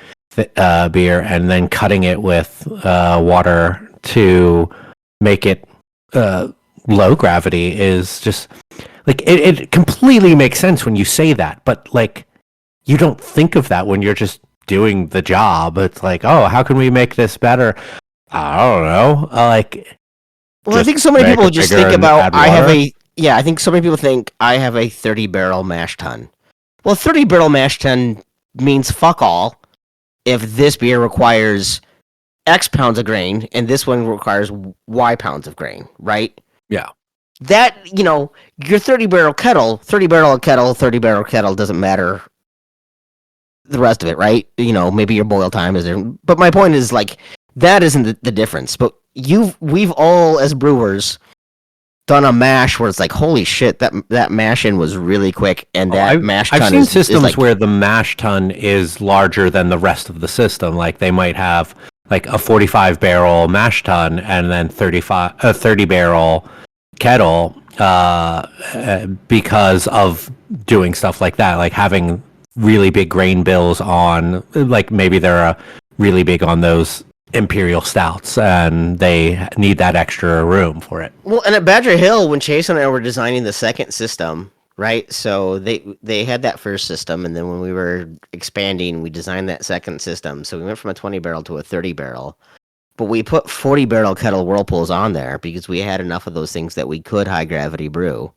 beer and then cutting it with water to make it low gravity is just it completely makes sense when you say that, but you don't think of that when you're just doing the job. It's like, oh, how can we make this better? I don't know. I think so many people just think about I think so many people think I have a 30-barrel mash tun. Well, 30-barrel mash tun means fuck all if this beer requires X pounds of grain and this one requires Y pounds of grain, right? Yeah. That, your 30-barrel kettle doesn't matter the rest of it, right? Maybe your boil time is there. But my point is, that isn't the difference. But we've all, as brewers, done a mash where it's like, holy shit, that mash in was really quick, and mash tun I've seen systems where the mash tun is larger than the rest of the system. Like they might have a 45-barrel mash tun and then 30-barrel kettle because of doing stuff like that, like having really big grain bills on, maybe they're really big on those imperial stouts and they need that extra room for it. Well, and at Badger Hill, when Chase and I were designing the second system, right? So they had that first system, and then when we were expanding, we designed that second system. So we went from a 20-barrel to a 30-barrel. But we put 40-barrel kettle whirlpools on there because we had enough of those things that we could high gravity brew.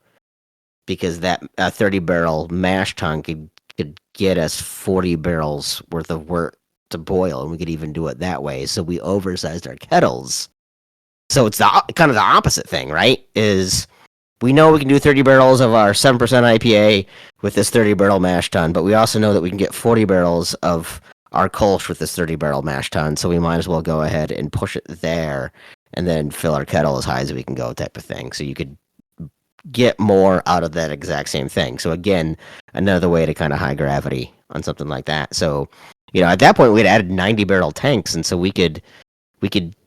Because that 30-barrel mash tun could get us 40 barrels worth of wort to boil, and we could even do it that way. So we oversized our kettles. So it's kind of the opposite thing, right? Is we know we can do 30 barrels of our 7% IPA with this 30 barrel mash tun, but we also know that we can get 40 barrels of our Kolsch with this 30 barrel mash tun. So we might as well go ahead and push it there and then fill our kettle as high as we can go, type of thing. So you could get more out of that exact same thing. So again, another way to kind of high gravity on something like that. So, at that point we had added 90 barrel tanks, and so we could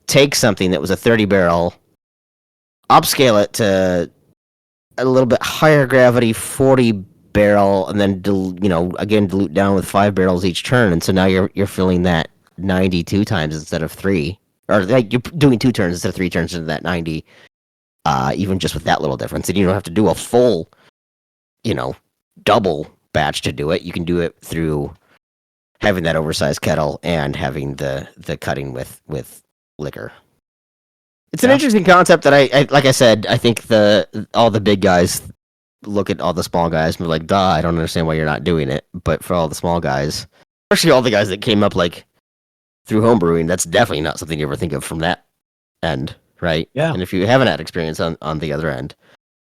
take something that was a 30 barrel, upscale it to a little bit higher gravity 40 barrel, and then again dilute down with 5 barrels each turn. And so now you're filling that 90 2 times instead of 3, or like you're doing 2 turns instead of 3 turns into that 90. Even just with that little difference, and you don't have to do a full, double batch to do it. You can do it through having that oversized kettle and having the cutting with liquor. It's an interesting concept that I like I said, I think all the big guys look at all the small guys and be like, duh, I don't understand why you're not doing it. But for all the small guys, especially all the guys that came up like through homebrewing, that's definitely not something you ever think of from that end. Right. Yeah. And if you haven't had experience on the other end,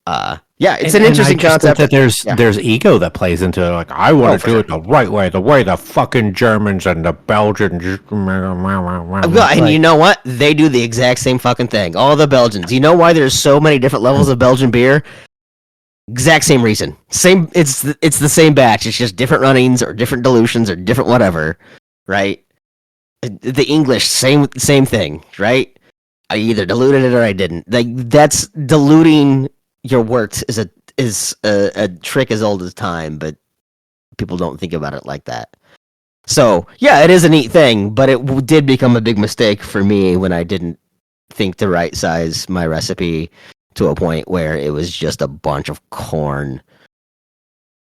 it's an interesting concept. That there's ego that plays into it. Like, I want to do it the right way, the way the fucking Germans and the Belgians. And you know what? They do the exact same fucking thing. All the Belgians. You know why there's so many different levels of Belgian beer? Exact same reason. Same. It's the same batch. It's just different runnings or different dilutions or different whatever. Right. The English, same thing. Right. I either diluted it or I didn't. Like, that's diluting your works is a trick as old as time, but people don't think about it like that. So yeah, it is a neat thing, but it did become a big mistake for me when I didn't think to right size my recipe to a point where it was just a bunch of corn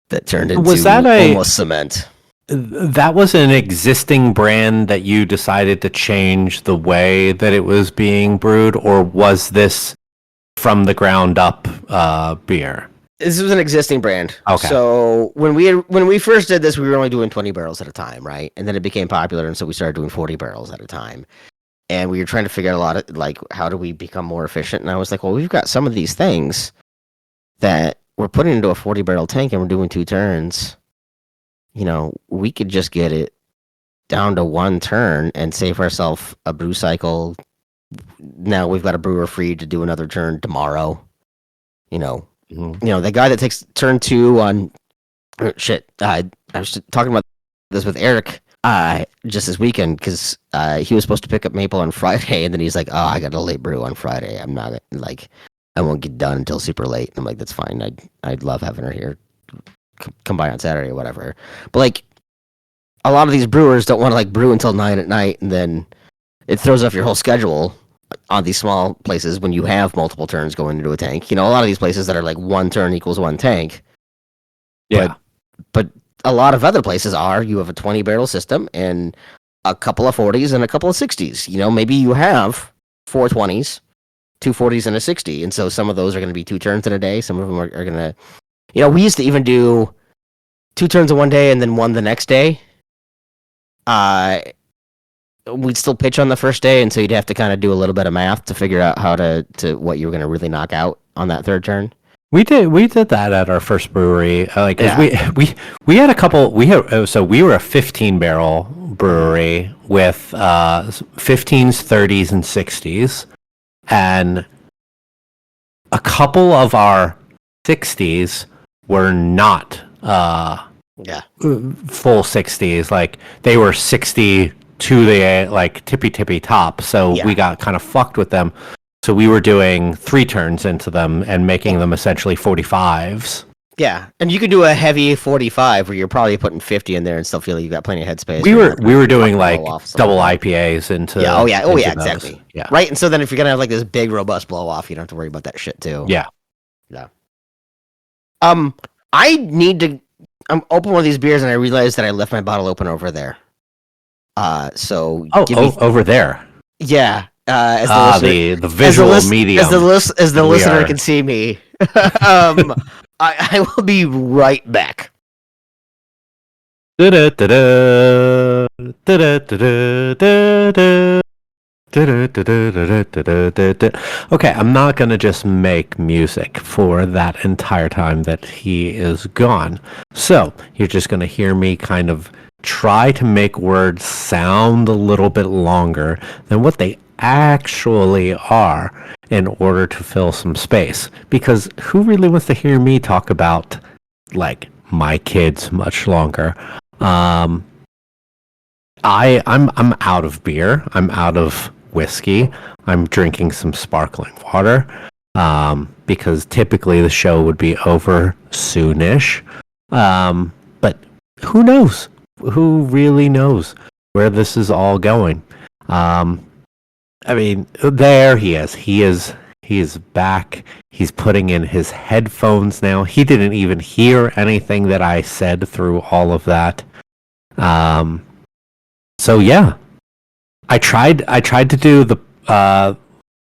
that turned into almost cement. That was an existing brand that you decided to change the way that it was being brewed, or was this from the ground up beer? This was an existing brand. Okay. So when we first did this, we were only doing 20 barrels at a time, right? And then it became popular, and so we started doing 40 barrels at a time. And we were trying to figure out a lot of, like, how do we become more efficient? And I was like, well, we've got some of these things that we're putting into a 40 barrel tank, and we're doing 2 turns. We could just get it down to 1 turn and save ourselves a brew cycle. Now we've got a brewer free to do another turn tomorrow. The guy that takes turn 2 on I was talking about this with Eric just this weekend, because he was supposed to pick up maple on Friday, and then he's like, oh, I got a late brew on Friday. I'm not I won't get done until super late. And I'm like, that's fine. I'd love having her here. Come by on Saturday or whatever. But like, a lot of these brewers don't want to brew until 9 at night, and then it throws off your whole schedule on these small places when you have multiple turns going into a tank. A lot of these places that are like 1 turn equals 1 tank. Yeah. But a lot of other places you have a 20 barrel system and a couple of 40s and a couple of 60s. Maybe you have 4 20s, 2 40s and a 60. And so some of those are going to be 2 turns in a day. Some of them are going to, we used to even do 2 turns in one day and then 1 the next day. We'd still pitch on the first day, and so you'd have to kind of do a little bit of math to figure out how to what you were going to really knock out on that 3rd turn. We did that at our first brewery. We had a couple. We were a 15 barrel brewery with 15s, 30s, and 60s, and a couple of our 60s were not full 60s. Like, they were 60 to the tippy top. So we got kind of fucked with them. So we were doing 3 turns into them and making them essentially 45s. Yeah, and you could do a heavy 45 where you're probably putting 50 in there and still feel like you've got plenty of headspace. We were doing like double IPAs into exactly. Yeah. Right, and so then if you're gonna have like this big robust blow off, you don't have to worry about that shit too. Yeah. I'm open one of these beers and I realized that I left my bottle open over there. Over there. Yeah. As the visual medium. As the listener can see me. I will be right back. Da-da-da-da. Da-da-da-da-da-da. Da-da-da-da-da-da-da-da. Okay, I'm not gonna just make music for that entire time that he is gone. So you're just gonna hear me kind of try to make words sound a little bit longer than what they actually are in order to fill some space. Because who really wants to hear me talk about like my kids much longer? I'm out of beer. I'm out of whiskey. I'm drinking some sparkling water because typically the show would be over soonish. But who knows? Who really knows where this is all going? I mean, there he is. He is back. He's putting in his headphones now. He didn't even hear anything that I said through all of that. So yeah, I tried to do the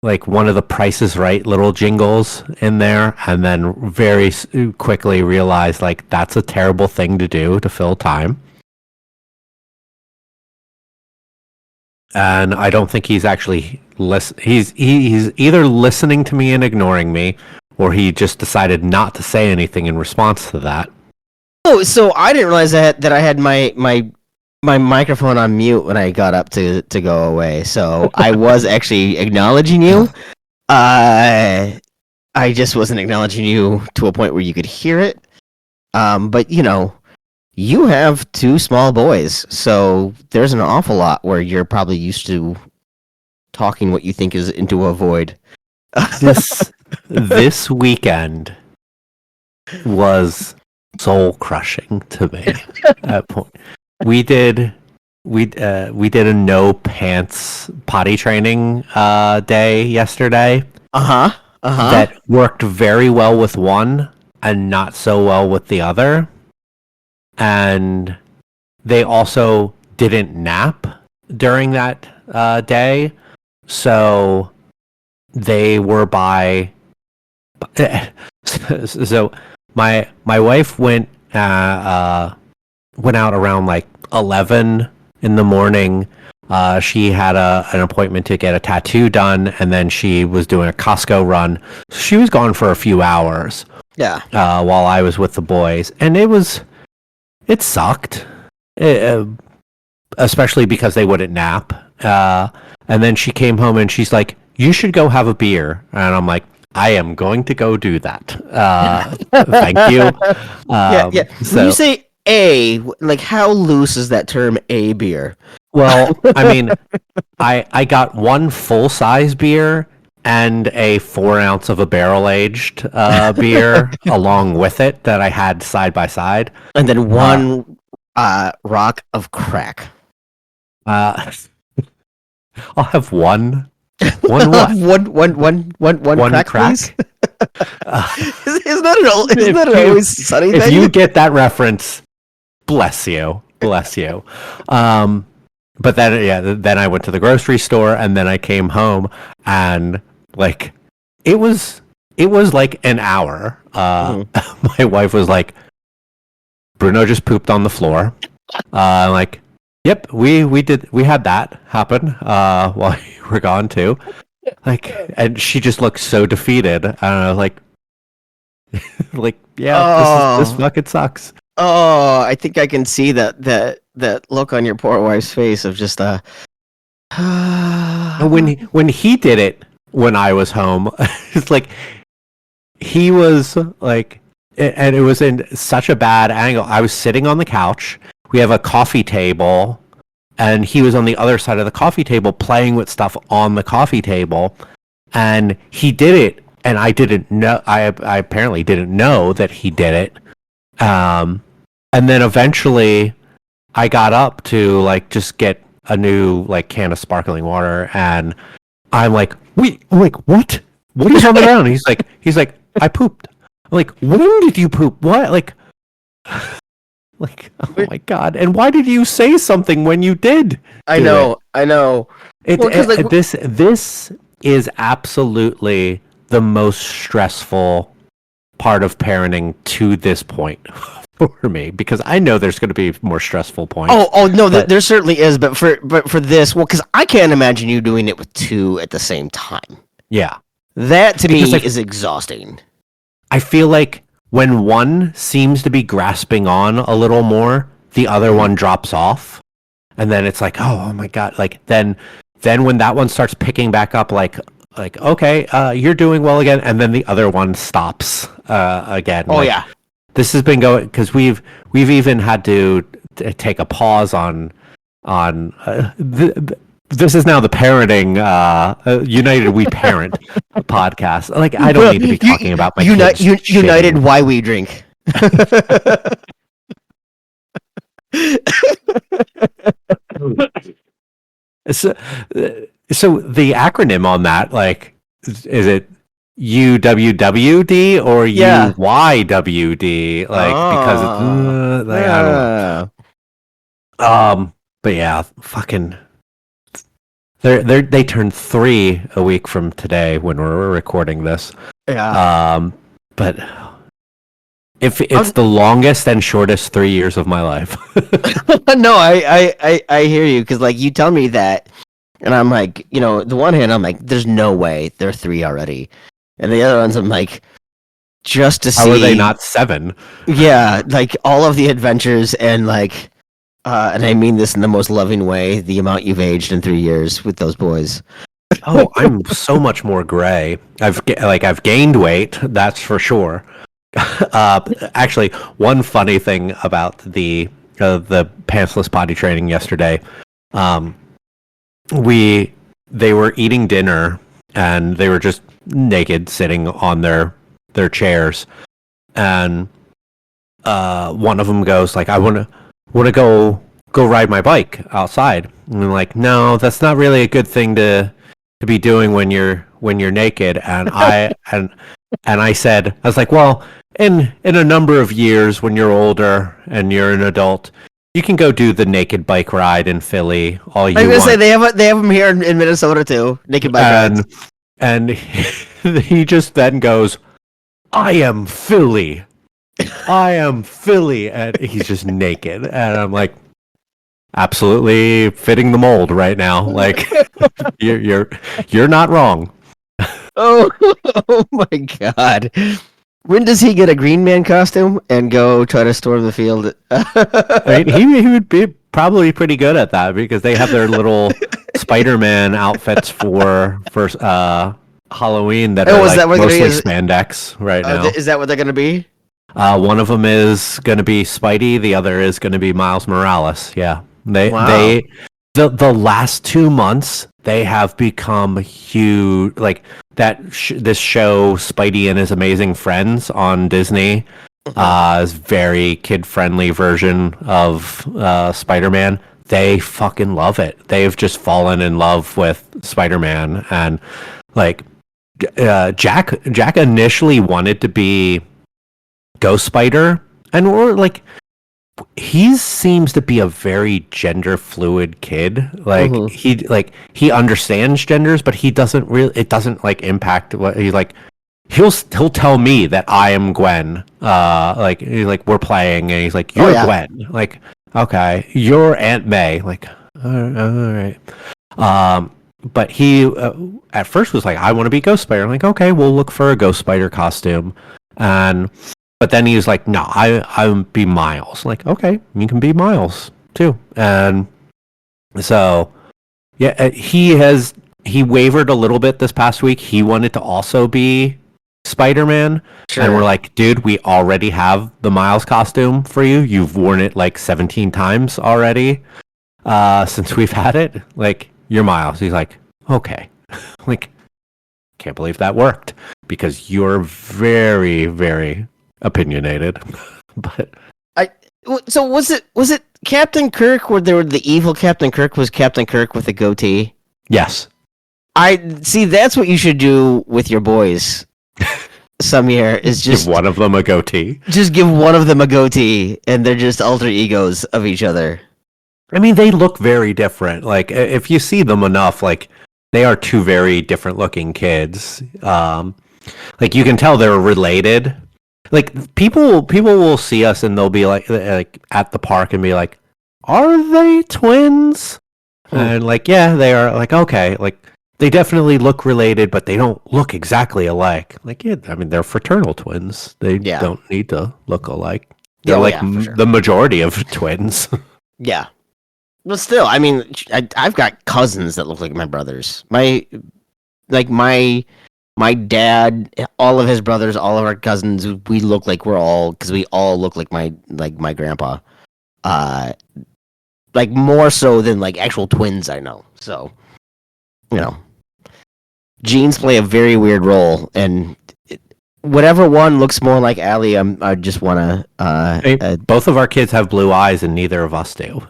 like one of the Price is Right little jingles in there, and then very quickly realized like that's a terrible thing to do to fill time. And I don't think he's actually he's either listening to me and ignoring me, or he just decided not to say anything in response to that. Oh, so I didn't realize that I had my microphone on mute when I got up to go away. So I was actually acknowledging you. I just wasn't acknowledging you to a point where you could hear it. But you know, you have two small boys, so there's an awful lot where you're probably used to talking what you think is into a void. This weekend was soul crushing to me. At point, we did a no pants potty training day yesterday. That worked very well with one and not so well with the other. And they also didn't nap during that day, so they were by. So my wife went out around like 11 in the morning. She had an appointment to get a tattoo done, and then she was doing a Costco run. So she was gone for a few hours. Yeah. While I was with the boys, and it sucked, especially because they wouldn't nap. And then she came home and she's like, "You should go have a beer." And I'm like, "I am going to go do that. Thank you." Yeah. So, when you say a, like, how loose is that term, a beer? well, I mean, I got one full size beer and a 4 ounce of a barrel aged beer along with it that I had side by side, and then one rock of crack. I'll have one. One what? one crack, please? Isn't that an Always Sunny thing? If you get that reference, bless you. But then I went to the grocery store, and then I came home, and like it was like an hour. My wife was like, "Bruno just pooped on the floor." I'm like, "Yep, we had that happen while you were gone too." Like, and she just looked so defeated. I don't know, like yeah, this fucking sucks. Oh, I think I can see that look on your poor wife's face of just when he did it when I was home, it's like he was like, and it was in such a bad angle. I was sitting on the couch. We have a coffee table, and he was on the other side of the coffee table playing with stuff on the coffee table, and he did it, and I didn't know. I apparently didn't know that he did it. And then eventually I got up to like just get a new like can of sparkling water, and I'm like, wait, I'm like, what is on the ground? He's like, I pooped. I'm like, when did you poop? What? Like, oh my God. And why did you say something when you did? I know. This is absolutely the most stressful part of parenting to this point for me because I know there's going to be more stressful points. Oh no, but, there certainly is. But for this, well, because I can't imagine you doing it with two at the same time. yeah, That to Because, me like, is exhausting. I feel like when one seems to be grasping on a little more, the other one drops off, and then it's like, oh my god, like then when that one starts picking back up, like okay, you're doing well again, and then the other one stops again. Oh like, yeah. This has been going because we've even had to take a pause on this is now the parenting United We Parent podcast. Like I don't need to be talking about my kids. United Why We Drink. So, so the acronym on that, like, is it UWWD or Yeah. UYWD? Like, because it's like, I don't know. But yeah, fucking. They turn 3 a week from today when we're recording this. Yeah. But if it's the longest and shortest 3 years of my life. No, I hear you because like you tell me that, and I'm like, the one hand I'm like, there's no way they're 3 already, and the other ones I'm like, just to see. How are they not 7? Yeah, like all of the adventures and like, and I mean this in the most loving way, the amount you've aged in 3 years with those boys. Oh, I'm so much more gray. I've gained weight, that's for sure. Actually, one funny thing about the pantsless potty training yesterday, they were eating dinner and they were just naked, sitting on their chairs, and one of them goes like, "I want to go ride my bike outside," and I'm like, "No, that's not really a good thing to be doing when you're naked." And I said, I was like, well, in a number of years when you're older and you're an adult, you can go do the naked bike ride in Philly all you want. I was gonna say they have them here in Minnesota too, naked bike rides. And he just then goes, "I am Philly. I am Philly," and he's just naked, and I'm like, absolutely fitting the mold right now. Like, you're not wrong. Oh my god. When does he get a Green Man costume and go try to storm the field? I mean, he would be probably pretty good at that because they have their little Spider-Man outfits for Halloween that are like mostly spandex right now. Is that what they're gonna be? One of them is going to be Spidey. The other is going to be Miles Morales. Yeah, the last 2 months they have become huge. Like that this show Spidey and His Amazing Friends on Disney is very kid friendly version of Spider-Man. They fucking love it. They've just fallen in love with Spider-Man, and like Jack initially wanted to be Ghost Spider, and we're like, he seems to be a very gender fluid kid. Like he understands genders, but he doesn't really. It doesn't like impact what he's like. He'll tell me that I am Gwen. Like he's like, we're playing, and he's like, you're Gwen. Like, okay, you're Aunt May. Like, all right. But he at first was like, I want to be Ghost Spider. I'm like, okay, we'll look for a Ghost Spider costume, but then he was like, no, I be Miles. Like, okay, you can be Miles too. And so, yeah, he wavered a little bit this past week. He wanted to also be Spider-Man. Sure. And we're like, dude, we already have the Miles costume for you. You've worn it like 17 times already since we've had it. Like, you're Miles. He's like, okay. Like, can't believe that worked because you're very, very opinionated. But so was it Captain Kirk where the evil Captain Kirk was Captain Kirk with a goatee? Yes. I see. That's what you should do with your boys. Some year is just give one of them a goatee. Just give one of them a goatee, and they're just alter egos of each other. I mean, they look very different. Like if you see them enough, like they are two very different looking kids. Like you can tell they're related. like people will see us and they'll be like at the park and be like, "Are they twins?" And like, yeah, they are. Like, okay, like they definitely look related, but they don't look exactly alike. Like, yeah, I mean, they're fraternal twins. They don't need to look alike. They're For sure. the majority of twins. Yeah. But still, I mean, I've got cousins that look like my brothers. My dad, all of his brothers, all of our cousins, we look like because we all look like my grandpa. Like more so than like actual twins I know. So, genes play a very weird role, and whatever one looks more like Allie, I just want to. Both of our kids have blue eyes, and neither of us do,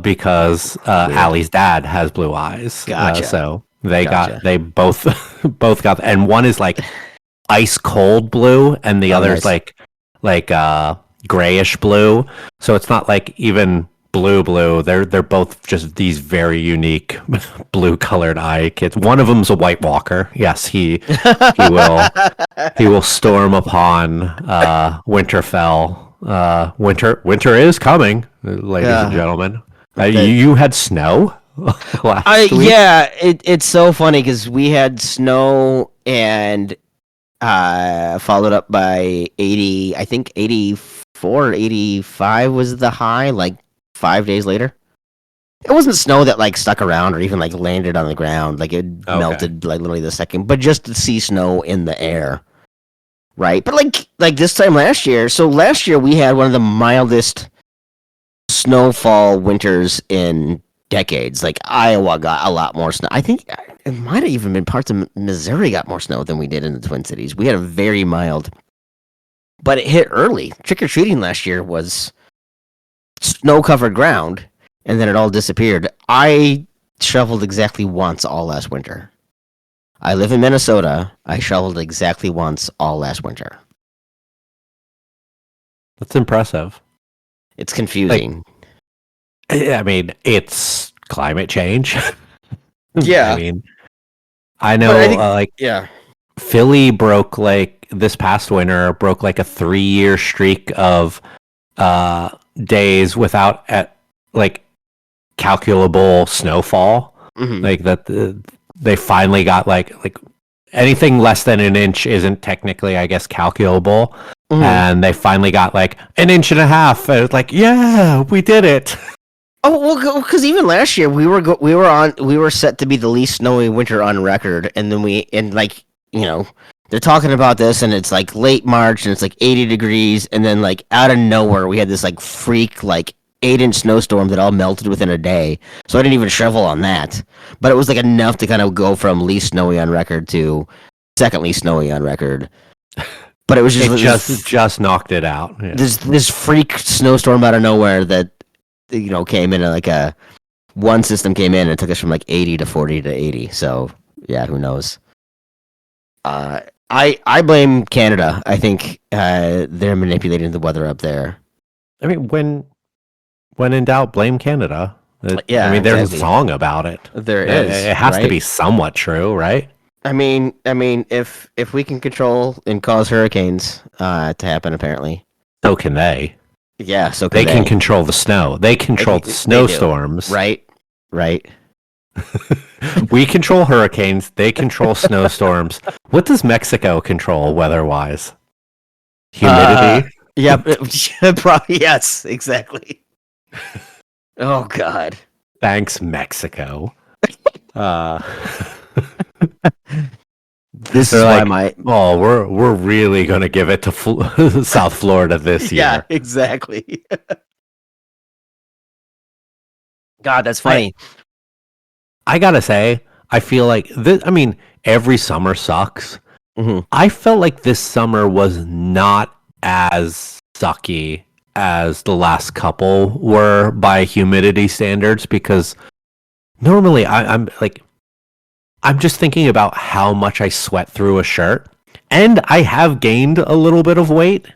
because Allie's dad has blue eyes. Gotcha. So they both got, and one is like ice cold blue, and the other's nice. like grayish blue. So it's not like even blue. They're both just these very unique blue colored eye kids. One of them's a White Walker. Yes, he will storm upon Winterfell. Winter is coming, ladies and gentlemen. You had snow last week? Yeah, it's so funny because we had snow and followed up by 80. I think 84 or 85 was the high. Like 5 days later. It wasn't snow that like stuck around or even like landed on the ground. Like it melted like literally the second. But just to see snow in the air, right? But like this time last year. So last year we had one of the mildest snowfall winters in decades. Like Iowa got a lot more snow. I think it might have even been parts of Missouri got more snow than we did in the Twin Cities. We had a very mild, but it hit early. Trick or treating last year was snow-covered ground, and then it all disappeared. I shoveled exactly once all last winter. I live in Minnesota. I shoveled exactly once all last winter. That's impressive. It's confusing. I mean, it's climate change. Yeah. I mean, I know, Philly broke this past winter broke like a 3-year streak of days without calculable snowfall. Mm-hmm. Like that, they finally got like anything less than an inch isn't technically, I guess, calculable. Mm-hmm. And they finally got like an inch and a half. And it's like, yeah, we did it. Oh well, because even last year we were set to be the least snowy winter on record, and then they're talking about this, and it's like late March, and it's like 80 degrees, and then like out of nowhere we had this like freak like 8-inch snowstorm that all melted within a day. So I didn't even shovel on that, but it was like enough to kind of go from least snowy on record to second least snowy on record. But it was just knocked it out. Yeah. This freak snowstorm out of nowhere that came in like one system came in and took us from like 80 to 40 to 80. So yeah, who knows? I blame Canada. I think they're manipulating the weather up there. I mean, when in doubt, blame Canada. Yeah, I mean, there's a song about it. There is. It has to be somewhat true, right? I mean, if we can control and cause hurricanes to happen, apparently, so can they. Yeah, so they can control the snow. They control the snowstorms. Right. We control hurricanes. They control snowstorms. What does Mexico control weather-wise? Humidity? Yep. Probably, yes, exactly. Oh, God. Thanks, Mexico. This is why we're really going to give it to South Florida this year. Yeah, exactly. God, that's funny. I gotta say, I feel like this. I mean, every summer sucks. Mm-hmm. I felt like this summer was not as sucky as the last couple were by humidity standards, because normally I'm just thinking about how much I sweat through a shirt, and I have gained a little bit of weight.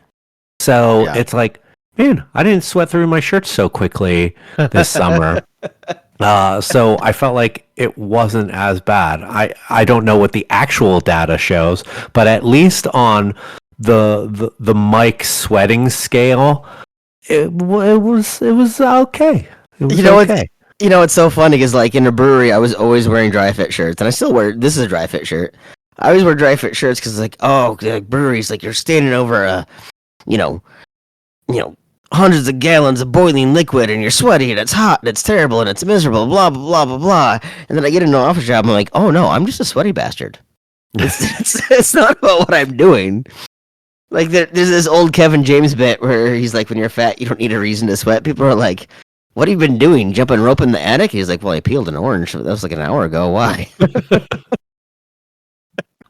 So It's like, man, I didn't sweat through my shirt so quickly this summer. So I felt like it wasn't as bad. I don't know what the actual data shows, but at least on the Mike sweating scale, it was okay. It was okay. It's so funny because like in a brewery, I was always wearing dry fit shirts, and I still wear. This is a dry fit shirt. I always wear dry fit shirts because like, like breweries, like you're standing over you know, you know, hundreds of gallons of boiling liquid, and you're sweaty, and it's hot, and it's terrible, and it's miserable, blah blah blah blah blah. And then I get into an office job, I'm like, oh no, I'm just a sweaty bastard. It's not about what I'm doing. Like there's this old Kevin James bit where he's like, when you're fat, you don't need a reason to sweat. People are like, what have you been doing? Jumping rope in the attic? He's like, well, I peeled an orange. That was like an hour ago. Why?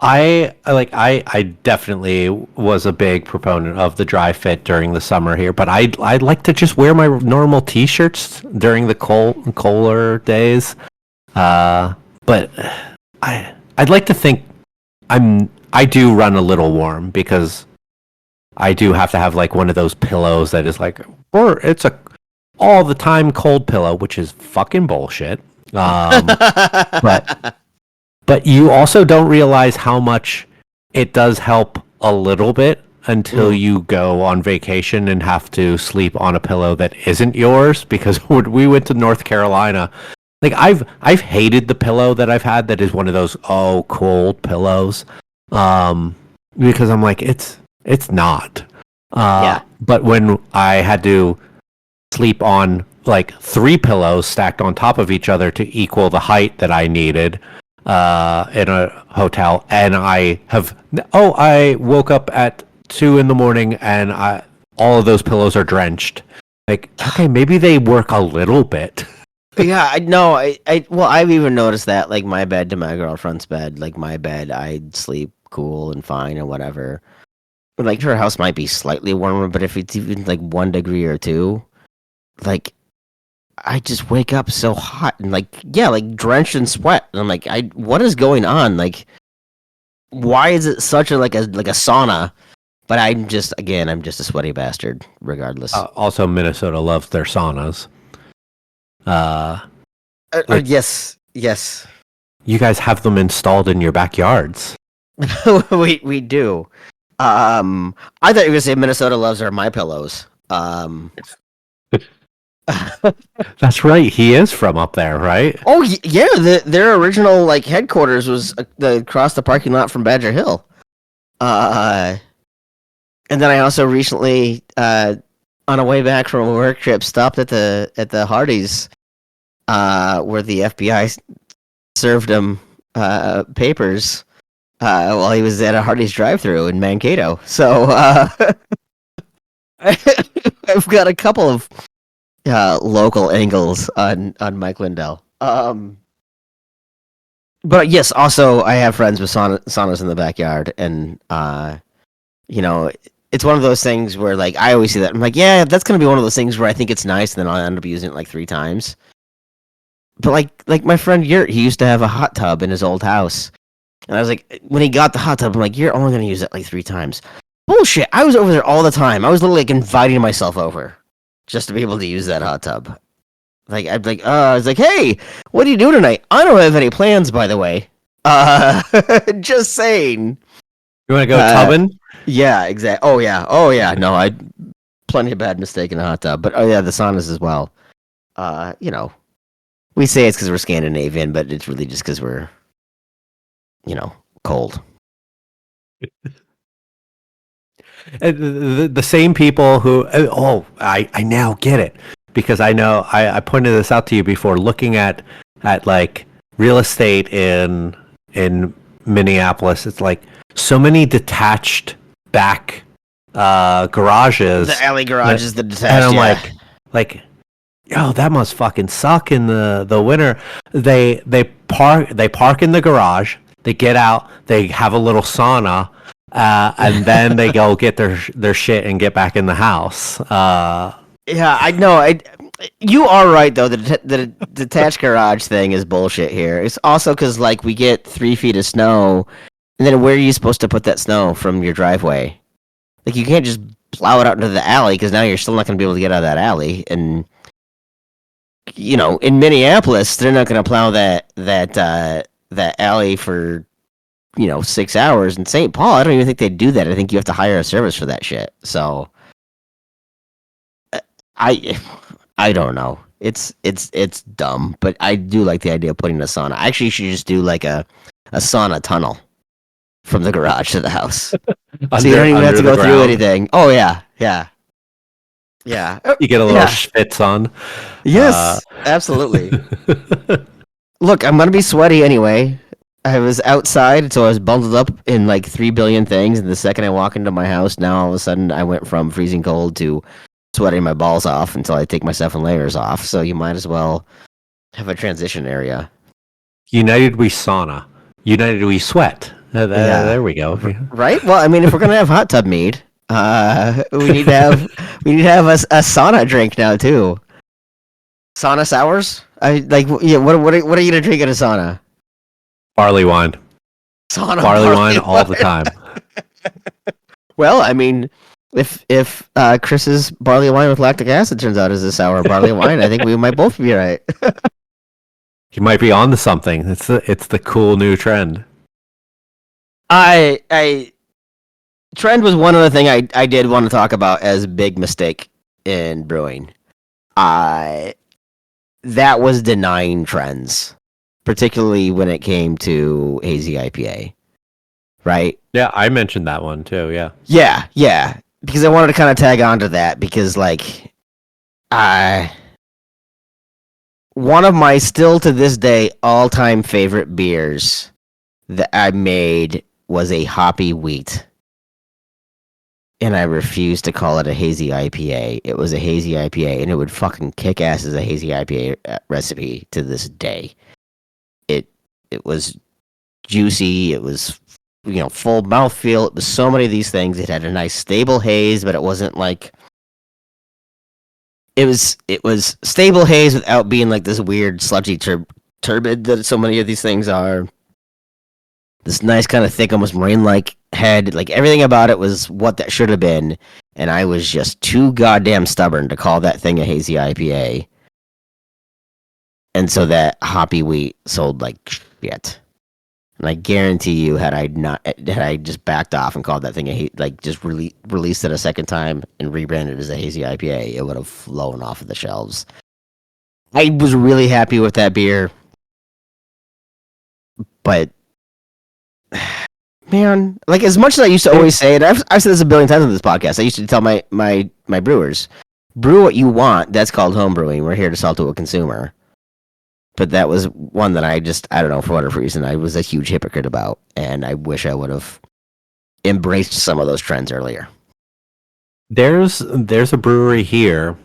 I definitely was a big proponent of the dry fit during the summer here, but I'd like to just wear my normal t-shirts during the colder days. But I'd like to think I do run a little warm because I do have to have like one of those pillows that is like, or it's a all the time cold pillow, which is fucking bullshit. But you also don't realize how much it does help a little bit until you go on vacation and have to sleep on a pillow that isn't yours. Because when we went to North Carolina, like I've hated the pillow that I've had that is one of those cold pillows. Because I'm like, it's not. Yeah. But when I had to sleep on like 3 pillows stacked on top of each other to equal the height that I needed in a hotel, and I woke up at 2 a.m. and all of those pillows are drenched. Like, okay, maybe they work a little bit. Yeah, I know. I've even noticed that, like my bed to my girlfriend's bed, like my bed, I'd sleep cool and fine and whatever. But like her house might be slightly warmer, but if it's even like 1 degree or 2, like I just wake up so hot and like drenched in sweat. And I'm like, what is going on? Like, why is it such a sauna? But I'm just a sweaty bastard, regardless. Also, Minnesota loves their saunas. Yes. You guys have them installed in your backyards. we do. I thought you were gonna say Minnesota loves our My Pillows. That's right. He is from up there, right? Oh yeah, their original like headquarters was across the parking lot from Badger Hill. And then I also recently, on a way back from a work trip, stopped at the Hardee's, where the FBI served him papers while he was at a Hardee's drive-thru in Mankato. So I've got a couple of local angles on Mike Lindell. But yes, also I have friends with saunas in the backyard, and it's one of those things where like I always see that I'm like, yeah, that's gonna be one of those things where I think it's nice, and then I'll end up using it like 3 times. But like my friend Yurt, he used to have a hot tub in his old house, and I was like, when he got the hot tub, I'm like, you're only gonna use it like 3 times. Bullshit! I was over there all the time. I was literally like inviting myself over just to be able to use that hot tub. Like I'd like, I was like, hey, what do you do tonight? I don't have any plans, by the way. Just saying. You want to go tubbing? Yeah, exactly. Oh yeah. No, I plenty of bad mistake in a hot tub, but oh yeah, the saunas as well. We say it's because we're Scandinavian, but it's really just because we're, cold. The same people who I now get it, because I know I pointed this out to you before, looking at like real estate in Minneapolis. It's like so many detached back garages, the alley garages, the detached, and I'm like yo, that must fucking suck in the winter. They park in the garage, they get out, they have a little sauna, and then they go get their shit and get back in the house. Yeah, I know. You are right though. The detached garage thing is bullshit here. It's also because like we get 3 feet of snow, and then where are you supposed to put that snow from your driveway? Like you can't just plow it out into the alley, because now you're still not going to be able to get out of that alley. And in Minneapolis, they're not going to plow that alley for 6 hours. In St. Paul, I don't even think they'd do that. I think you have to hire a service for that shit. So I don't know. It's dumb, but I do like the idea of putting a sauna. Actually, you should just do like a sauna tunnel from the garage to the house. So you don't even have to go through anything. Oh yeah. You get a little schwitz on. Yes, absolutely. Look, I'm gonna be sweaty anyway. I was outside, so I was bundled up in like 3 billion things. And the second I walk into my house, now all of a sudden I went from freezing cold to sweating my balls off until I take my 7 layers off. So you might as well have a transition area. United we sauna. United we sweat. There we go. Right? Well, I mean, if we're gonna have hot tub mead, we need to have a sauna drink now too. Sauna sours? What are you gonna drink at a sauna? Barley wine. Sauna barley wine all the time. Well, I mean, if Chris's barley wine with lactic acid turns out is a sour barley wine, I think we might both be right. You might be onto something. It's the cool new trend. Trend was one other thing I did want to talk about as a big mistake in brewing. That was denying trends, particularly when it came to hazy IPA, right? Yeah, I mentioned that one too. Yeah. Yeah, because I wanted to kind of tag on to that because one of my still to this day all-time favorite beers that I made was a hoppy wheat. And I refused to call it a hazy IPA. It was a hazy IPA, and it would fucking kick ass as a hazy IPA recipe to this day. It was juicy. It was, full mouthfeel. It was so many of these things. It had a nice stable haze, but it wasn't like. It was stable haze without being like this weird sludgy turbid that so many of these things are. This nice kind of thick, almost marine-like head. Like everything about it was what that should have been, and I was just too goddamn stubborn to call that thing a hazy IPA. And so that hoppy wheat sold like shit. And I guarantee you, had I just backed off and called that thing released it a second time and rebranded it as a hazy IPA, it would have flown off of the shelves. I was really happy with that beer, but. Man, like as much as I used to always say, and I've said this a billion times on this podcast, I used to tell my brewers, brew what you want. That's called home brewing. We're here to sell to a consumer. But that was one that I don't know, for whatever reason, I was a huge hypocrite about, and I wish I would have embraced some of those trends earlier. There's a brewery here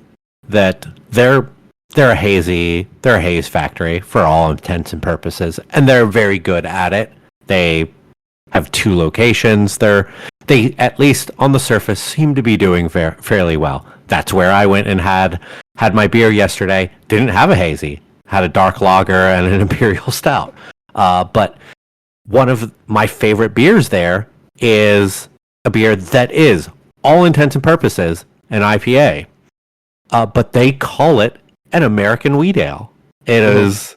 that they're a haze factory for all intents and purposes, and they're very good at it. They have 2 locations. They at least on the surface seem to be doing fairly well. That's where I went and had my beer yesterday. Didn't have a hazy. Had a dark lager and an imperial stout. But one of my favorite beers there is a beer that is all intents and purposes an IPA. But they call it an American wheat ale. It is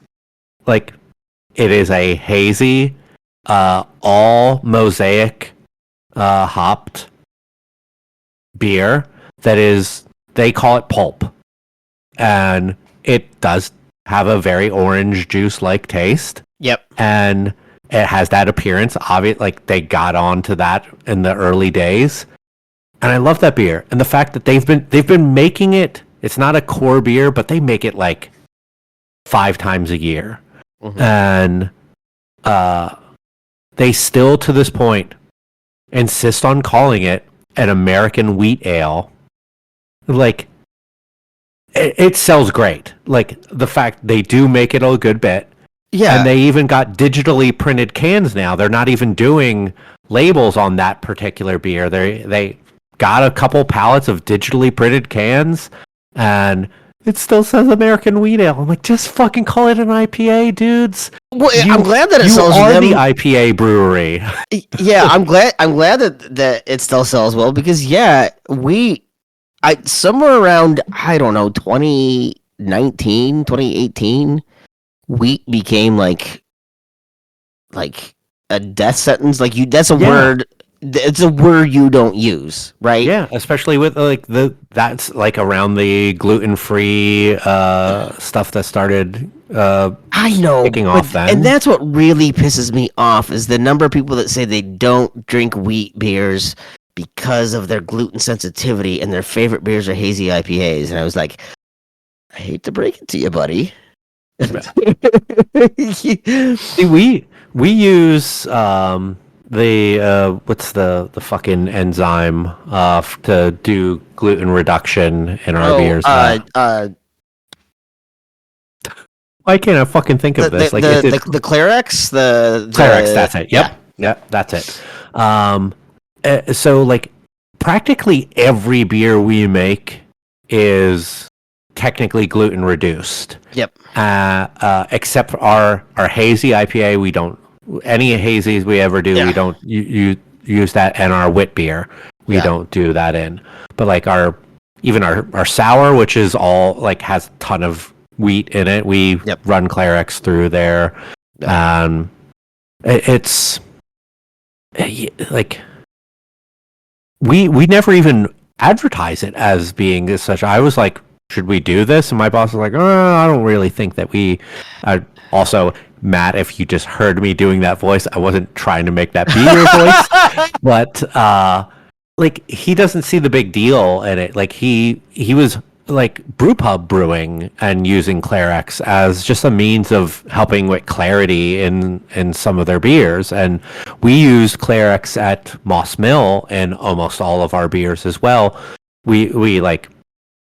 a hazy, all mosaic hopped beer that is, they call it pulp, and it does have a very orange juice like taste. Yep. And it has that appearance. Obviously, like they got onto that in the early days, and I love that beer. And the fact that they've been making it, it's not a core beer, but they make it like 5 times a year. Mm-hmm. And they still to this point insist on calling it an American wheat ale. Like it sells great. Like the fact they do make it a good bit. Yeah. And they even got digitally printed cans now. They're not even doing labels on that particular beer. They got a couple pallets of digitally printed cans, and it still says American wheat ale. I'm like, just fucking call it an IPA, dudes. Well, I'm glad that it sells. You are the IPA brewery. Yeah, I'm glad that it still sells well, because somewhere around, I don't know, 2019, 2018, wheat became like a death sentence. Like that's a Yeah. word. It's a word you don't use, right? Yeah, especially with like that's like around the gluten-free stuff that started I know, kicking but off then. and that's what really pisses me off is the number of people that say they don't drink wheat beers because of their gluten sensitivity and their favorite beers are hazy IPAs. And I was like, I hate to break it to you, buddy. See, we use the what's the fucking enzyme to do gluten reduction in our beers. Why can't I fucking think of this? Like the Clarex, Clarex, that's it. yeah. Yep, that's it. So like practically every beer we make is technically gluten reduced. Yep. Except for our hazy IPA, we don't any hazies we ever do. Yeah. We don't use that, and our wit beer we don't do that in. But like our sour, which is all like has a ton of wheat in it, we run Clarex through there. Yep. It's like we never even advertise it as being as such. I was like, should we do this? And my boss was like, oh, I don't really think that we. Also, Matt, if you just heard me doing that voice, I wasn't trying to make that be your voice, but like he doesn't see the big deal in it. Like he was like brewpub brewing and using Clarex as just a means of helping with clarity in some of their beers, and we used Clarex at Moss Mill in almost all of our beers as well. We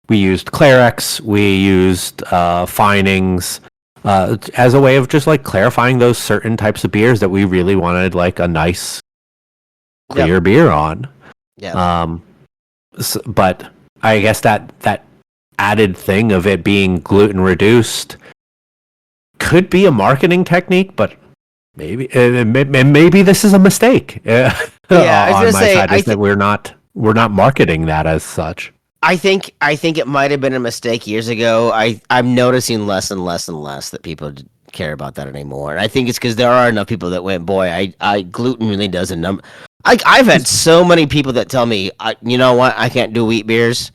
used Clarex, we used finings as a way of just like clarifying those certain types of beers that we really wanted like a nice clear beer on. Yeah. But I guess that added thing of it being gluten reduced could be a marketing technique, but maybe this is a mistake. I was on gonna my say, side is that we're not marketing that as such. I think it might have been a mistake years ago. I'm noticing less and less and less that people care about that anymore. And I think it's because there are enough people that went, boy, I gluten really does a number. I've had so many people that tell me, you know what, I can't do wheat beers.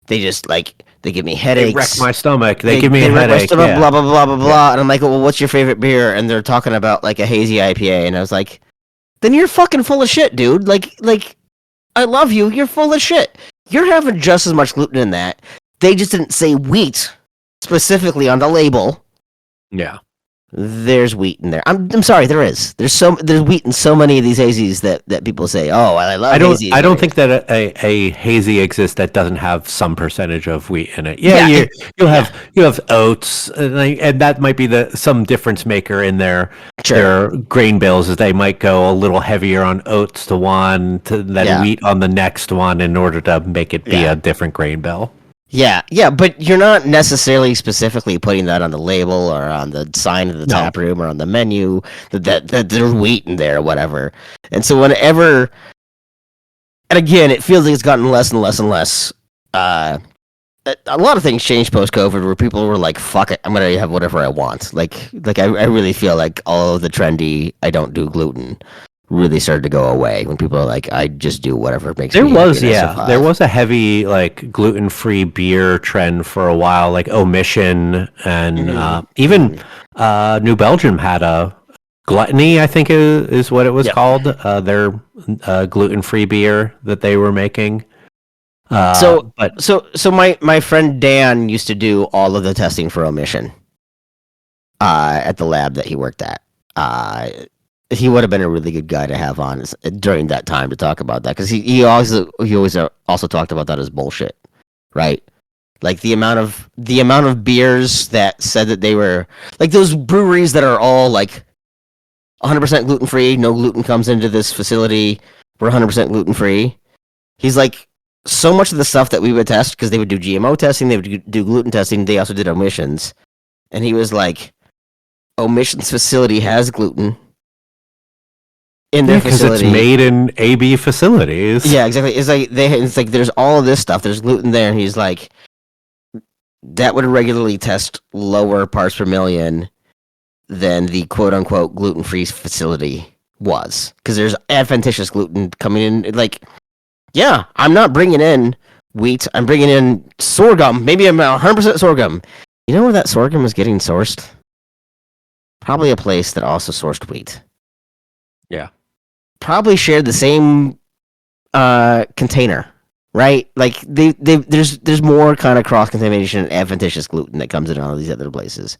They just like they give me headaches. They wreck my stomach. They give me a headache. My stomach, blah blah blah blah blah. And I'm like, well, what's your favorite beer? And they're talking about like a hazy IPA, and I was like, then you're fucking full of shit, dude. Like I love you. You're full of shit. You're having just as much gluten in that. They just didn't say wheat specifically on the label. Yeah. There's wheat in there. I'm sorry, there is. There's wheat in so many of these hazies that people say, "Oh, I love hazies." I don't think that a hazy exists that doesn't have some percentage of wheat in it. Yeah, you'll have oats, and that might be some difference maker in their grain bills. Is they might go a little heavier on oats to one, than wheat on the next one, in order to make it be a different grain bill. Yeah, but you're not necessarily specifically putting that on the label or on the sign of the tap room or on the menu that there's wheat in there or whatever. And so whenever, and again, it feels like it's gotten less and less and less. A lot of things changed post-COVID where people were like, fuck it, I'm going to have whatever I want. Like I really feel like all of the trendy, I don't do gluten, really started to go away when people are like, I just do whatever makes me happy. There was a heavy like gluten-free beer trend for a while, like Omission, and even New Belgium had a Gluttony, I think is what it was called, their gluten-free beer that they were making. So my friend Dan used to do all of the testing for Omission at the lab that he worked at. He would have been a really good guy to have on during that time to talk about that, because he always also talked about that as bullshit, right? Like the amount of beers that said that they were like those breweries that are all like 100% gluten free, no gluten comes into this facility, we're 100% gluten free. He's like, so much of the stuff that we would test, because they would do GMO testing, they would do gluten testing, they also did Omissions, and he was like, Omissions facility has gluten in their facility, because it's made in AB facilities. Yeah, exactly. It's like there's all of this stuff. There's gluten there, and he's like, that would regularly test lower parts per million than the quote unquote gluten free facility was, because there's adventitious gluten coming in. Like, yeah, I'm not bringing in wheat. I'm bringing in sorghum. Maybe I'm 100% sorghum. You know where that sorghum is getting sourced? Probably a place that also sourced wheat. Yeah. Probably shared the same container, right? Like there's more kind of cross contamination and adventitious gluten that comes in all these other places.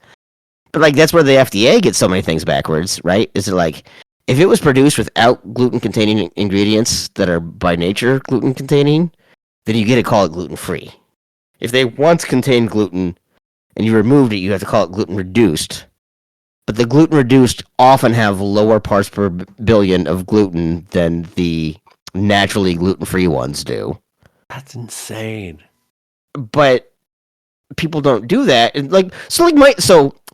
But like that's where the FDA gets so many things backwards, right? Is it like if it was produced without gluten containing ingredients that are by nature gluten containing, then you get to call it gluten free. If they once contained gluten and you removed it, you have to call it gluten reduced. But the gluten reduced often have lower parts per billion of gluten than the naturally gluten free ones do. That's insane. But people don't do that. And so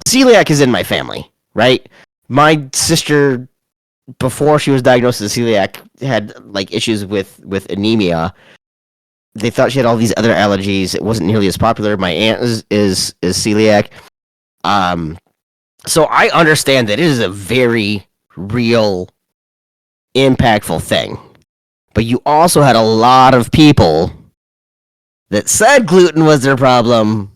celiac is in my family, right? My sister, before she was diagnosed with celiac, had like issues with anemia. They thought she had all these other allergies. It wasn't nearly as popular. My aunt is celiac. So I understand that it is a very real, impactful thing. But you also had a lot of people that said gluten was their problem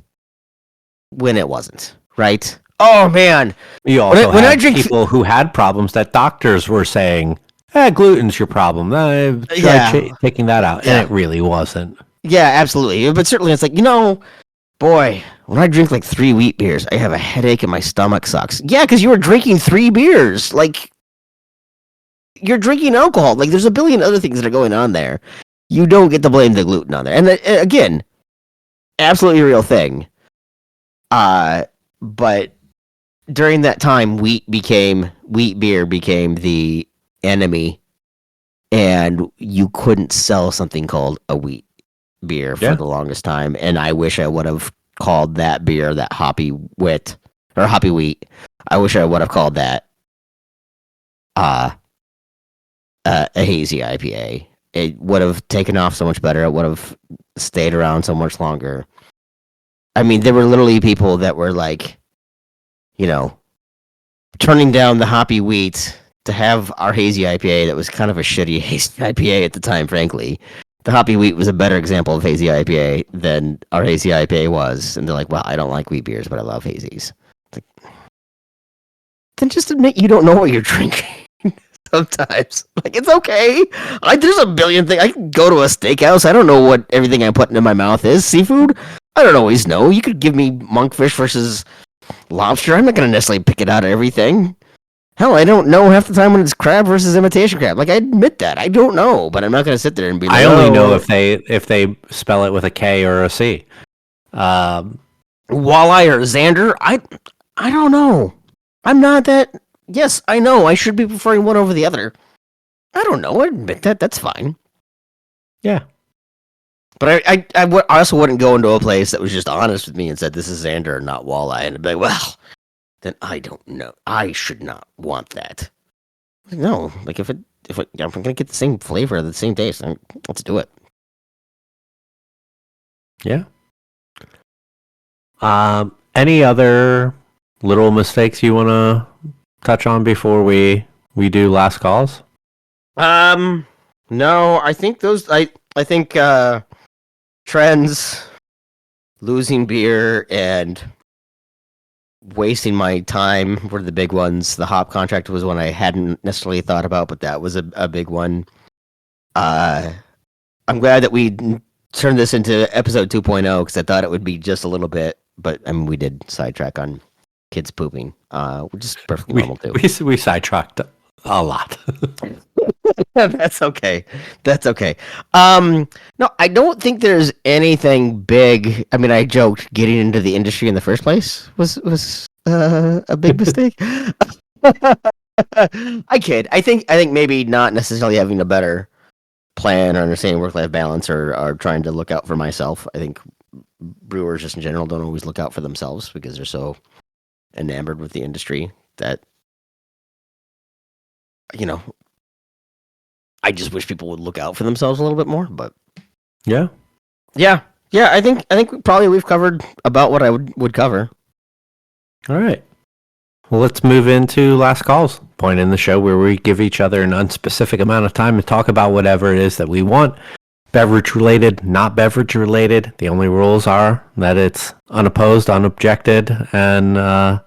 when it wasn't, right? Oh, man. You also when I had drink people who had problems that doctors were saying, gluten's your problem. Try Yeah. taking that out. Yeah. And it really wasn't. Yeah, absolutely. But certainly it's like, boy, when I drink like 3 wheat beers, I have a headache and my stomach sucks. Yeah, because you were drinking 3 beers. Like, you're drinking alcohol. Like, there's a billion other things that are going on there. You don't get to blame the gluten on there. And again, absolutely real thing. But during that time, wheat beer became the enemy, and you couldn't sell something called a wheat beer for the longest time. And I wish I would have called that beer, that hoppy wheat. I wish I would have called that a hazy IPA. It would have taken off so much better. It would have stayed around so much longer. I mean, there were literally people that were like, turning down the hoppy wheat to have our hazy IPA that was kind of a shitty hazy IPA at the time, frankly. The hoppy wheat was a better example of hazy IPA than our hazy IPA was. And they're like, well, I don't like wheat beers, but I love hazies. Like, then just admit you don't know what you're drinking. Sometimes. Like, it's okay. There's a billion things. I can go to a steakhouse. I don't know what everything I'm putting in my mouth is. Seafood? I don't always know. You could give me monkfish versus lobster. I'm not going to necessarily pick it out of everything. Hell, I don't know half the time when it's crab versus imitation crab. Like, I admit that. I don't know, but I'm not going to sit there and be like, I only know if they spell it with a K or a C. Walleye or Xander? I don't know. I'm not that... Yes, I know. I should be preferring one over the other. I don't know. I admit that. That's fine. Yeah. But I also wouldn't go into a place that was just honest with me and said, this is Xander, not Walleye. And I'd be like, well, then I don't know. I should not want that. No, like if I'm going to get the same flavor, the same taste, let's do it. Yeah. Any other little mistakes you want to touch on before we do last calls? No, I think I think trends, losing beer, and wasting my time were the big ones. The hop contract was one I hadn't necessarily thought about, but that was a big one. I'm glad that we turned this into episode 2.0 because I thought it would be just a little bit, but I mean, we did sidetrack on kids pooping, which is perfectly normal too. We sidetracked a lot. That's okay. No, I don't think there's anything big. I mean, I joked getting into the industry in the first place was a big mistake. I kid. I think maybe not necessarily having a better plan or understanding work-life balance or trying to look out for myself. I think brewers just in general don't always look out for themselves because they're so enamored with the industry that I just wish people would look out for themselves a little bit more. But yeah. I think probably we've covered about what I would cover. All right. Well, let's move into last calls, point in the show where we give each other an unspecific amount of time to talk about whatever it is that we want. Beverage related, not beverage related. The only rules are that it's unopposed, unobjected, and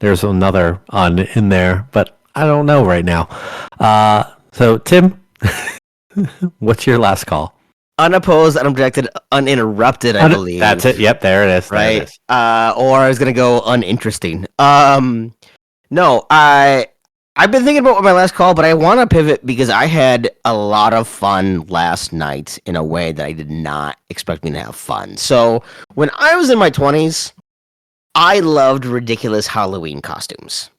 there's another un in there, but I don't know right now. So, Tim, what's your last call? Unopposed, unobjected, uninterrupted, I believe. That's it. Yep, there it is. Right. There it is. Or I was gonna go uninteresting. No, I've been thinking about my last call, but I want to pivot because I had a lot of fun last night in a way that I did not expect me to have fun. So when I was in my 20s, I loved ridiculous Halloween costumes.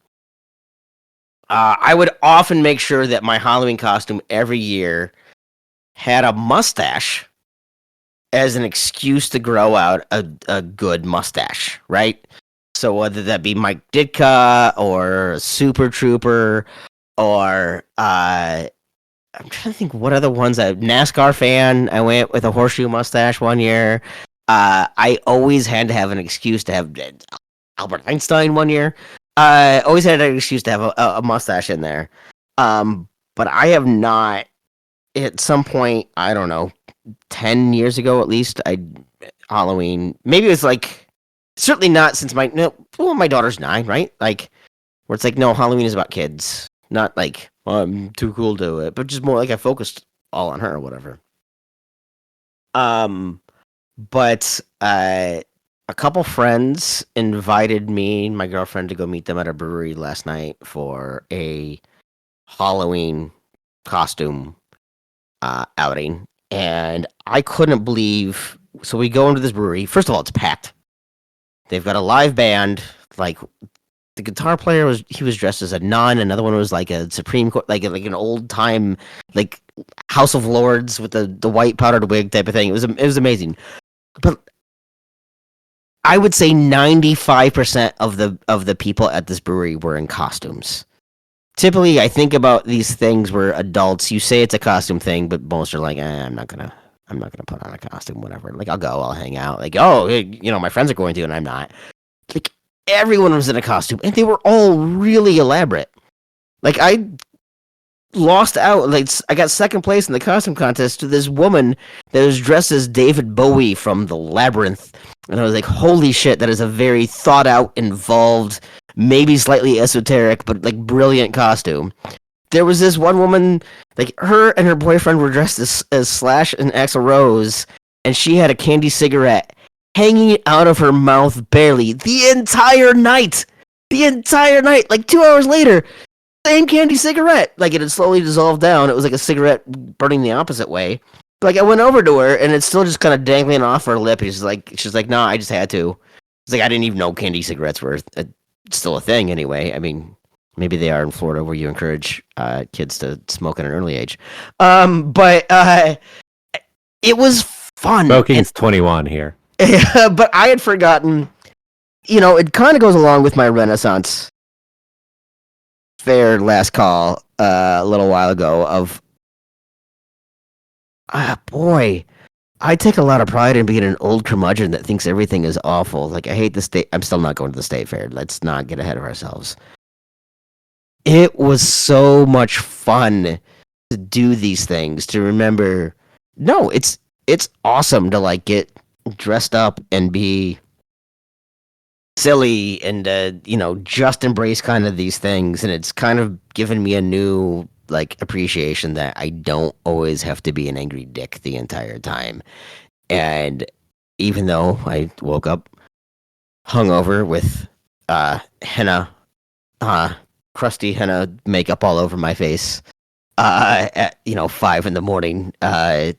I would often make sure that my Halloween costume every year had a mustache as an excuse to grow out a good mustache, right? So whether that be Mike Ditka or Super Trooper or I'm trying to think what other ones. NASCAR fan. I went with a horseshoe mustache one year. I always had to have an excuse to have Albert Einstein one year. I always had an excuse to have a mustache in there. But I have not. At some point, I don't know, 10 years ago at least, Halloween. Maybe it was like certainly not since my daughter's 9, right? Like where it's like no, Halloween is about kids, not like I'm too cool to do it, but just more like I focused all on her or whatever. But a couple friends invited me and my girlfriend to go meet them at a brewery last night for a Halloween costume outing, and I couldn't believe. So we go into this brewery. First of all, it's packed. They've got a live band. Like the guitar player was dressed as a nun. Another one was like a Supreme Court, like an old time like House of Lords with the white powdered wig type of thing. It was amazing. But I would say 95% of the people at this brewery were in costumes. Typically, I think about these things where adults, you say it's a costume thing, but most are like, I'm not gonna put on a costume, whatever. Like, I'll hang out. Like, my friends are going to, and I'm not. Like, everyone was in a costume, and they were all really elaborate. Like, I lost out. Like, I got second place in the costume contest to this woman that was dressed as David Bowie from The Labyrinth, and I was like, holy shit, that is a very thought out, involved, maybe slightly esoteric, but like brilliant costume. There was this one woman, like her and her boyfriend were dressed as Slash and Axl Rose, and she had a candy cigarette hanging out of her mouth barely the entire night. Like 2 hours later, same candy cigarette. Like it had slowly dissolved down. It was like a cigarette burning the opposite way. Like I went over to her, and it's still just kind of dangling off her lip. She's like, no, I just had to. It's like I didn't even know candy cigarettes were still a thing anyway. I mean, maybe they are in Florida where you encourage kids to smoke at an early age. But it was fun. Smoking's 21 here. But I had forgotten, it kind of goes along with my Renaissance Fair last call a little while ago of, boy, I take a lot of pride in being an old curmudgeon that thinks everything is awful. Like, I hate the state. I'm still not going to the state fair. Let's not get ahead of ourselves. It was so much fun to do these things, to remember. No, it's awesome to like get dressed up and be silly and just embrace kind of these things, and it's kind of given me a new like appreciation that I don't always have to be an angry dick the entire time. And even though I woke up hungover with henna, crusty henna makeup all over my face at 5 a.m,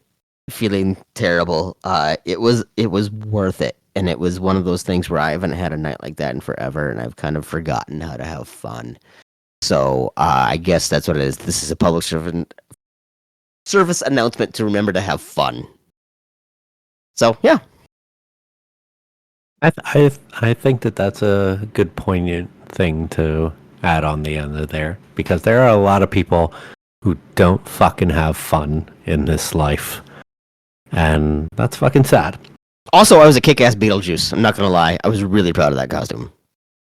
feeling terrible, it was worth it. And it was one of those things where I haven't had a night like that in forever, and I've kind of forgotten how to have fun. So I guess that's what it is. This is a public service announcement to remember to have fun. So yeah, I think that's a good poignant thing to add on the end of there, because there are a lot of people who don't fucking have fun in this life, and that's fucking sad. Also, I was a kick-ass Beetlejuice. I'm not gonna lie. I was really proud of that costume.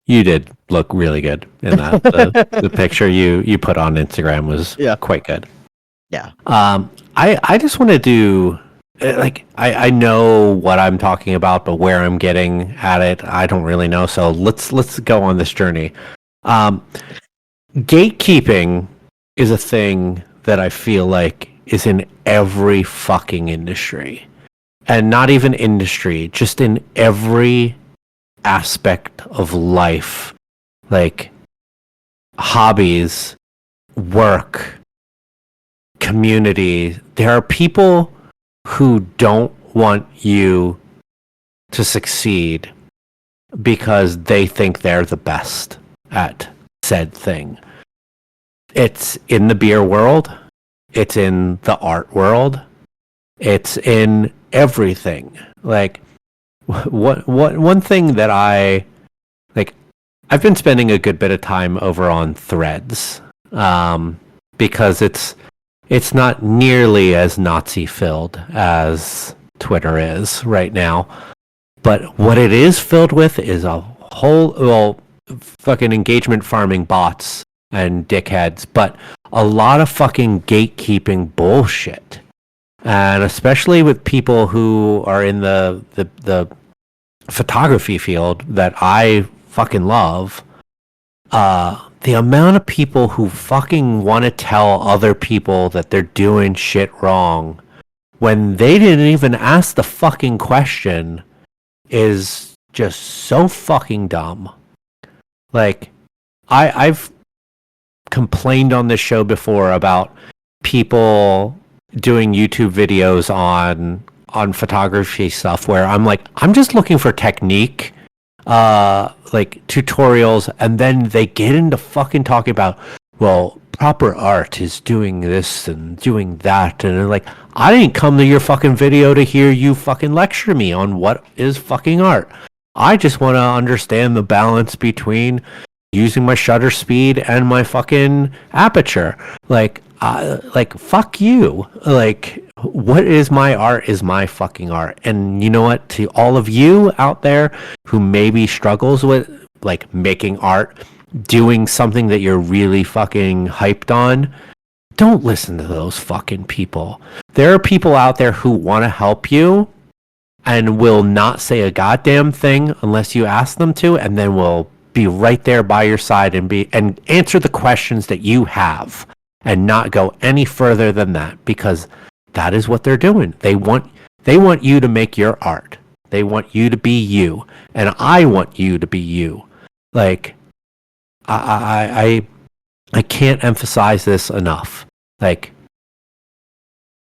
You did look really good in that. The picture you put on Instagram was quite good. Yeah. I just want to do like I know what I'm talking about, but where I'm getting at it, I don't really know. So let's go on this journey. Gatekeeping is a thing that I feel like is in every fucking industry, and not even industry, just in every aspect of life, like hobbies, work, community. There are people who don't want you to succeed because they think they're the best at said thing. It's in the beer world, it's in the art world, it's in everything. Like what one thing that I like, I've been spending a good bit of time over on Threads, because it's not nearly as Nazi filled as Twitter is right now. But what it is filled with is a whole fucking engagement farming bots and dickheads, but a lot of fucking gatekeeping bullshit. And especially with people who are in the photography field that I fucking love, the amount of people who fucking want to tell other people that they're doing shit wrong when they didn't even ask the fucking question is just so fucking dumb. Like, I've complained on this show before about people doing YouTube videos on photography stuff where I'm like, I'm just looking for technique, like tutorials, and then they get into fucking talking about, well, proper art is doing this and doing that, and they're like, I didn't come to your fucking video to hear you fucking lecture me on what is fucking art. I just want to understand the balance between using my shutter speed and my fucking aperture. Like fuck you. Like, what is my art is my fucking art. And you know what? To all of you out there who maybe struggles with like making art, doing something that you're really fucking hyped on, don't listen to those fucking people. There are people out there who want to help you and will not say a goddamn thing unless you ask them to, and then will be right there by your side and answer the questions that you have and not go any further than that, because that is what they're doing. They want you to make your art. They want you to be you, and I want you to be you. Like, I can't emphasize this enough. Like,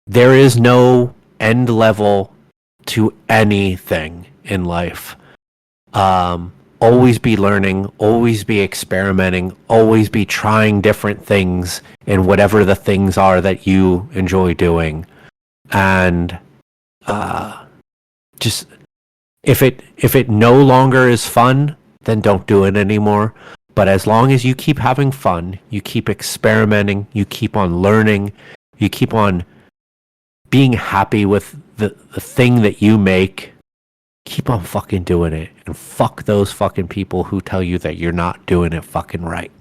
there is no end level to anything in life. Always be learning, always be experimenting, always be trying different things in whatever the things are that you enjoy doing. And just if it no longer is fun, then don't do it anymore. But as long as you keep having fun, you keep experimenting, you keep on learning, you keep on being happy with the thing that you make, keep on fucking doing it. And fuck those fucking people who tell you that you're not doing it fucking right.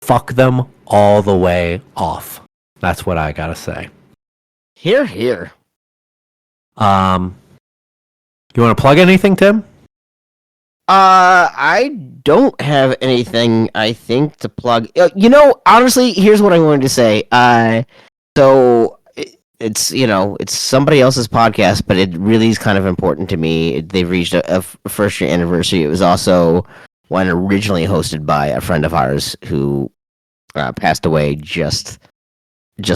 Fuck them all the way off. That's what I gotta say. Hear, hear. You want to plug anything, Tim? I don't have anything, I think, to plug. Honestly, here's what I wanted to say. So it's somebody else's podcast, but it really is kind of important to me. They've reached a first year anniversary. It was also one originally hosted by a friend of ours who passed away just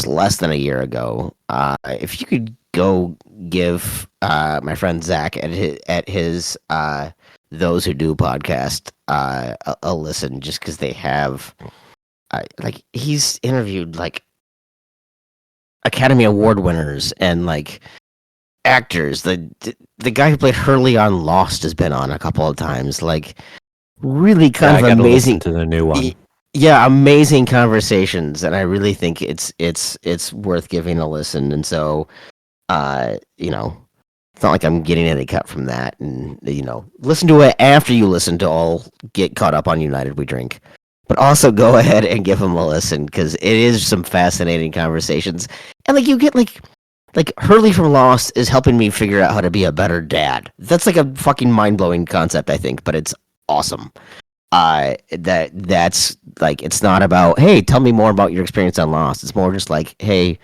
less than a year ago. If you could go give my friend Zach at his Those Who Do podcast a listen, just because they have he's interviewed Academy Award winners and actors. The guy who played Hurley on Lost has been on a couple of times. Really kind of amazing to the new one. Yeah, amazing conversations, and I really think it's worth giving a listen. And so, it's not like I'm getting any cut from that. And listen to it after you listen to all get caught up on United We Drink. But also go ahead and give them a listen because it is some fascinating conversations. And you get Hurley from Lost is helping me figure out how to be a better dad. That's a fucking mind blowing concept, I think, but it's awesome. That's it's not about, hey, tell me more about your experience on Lost. It's more just hey,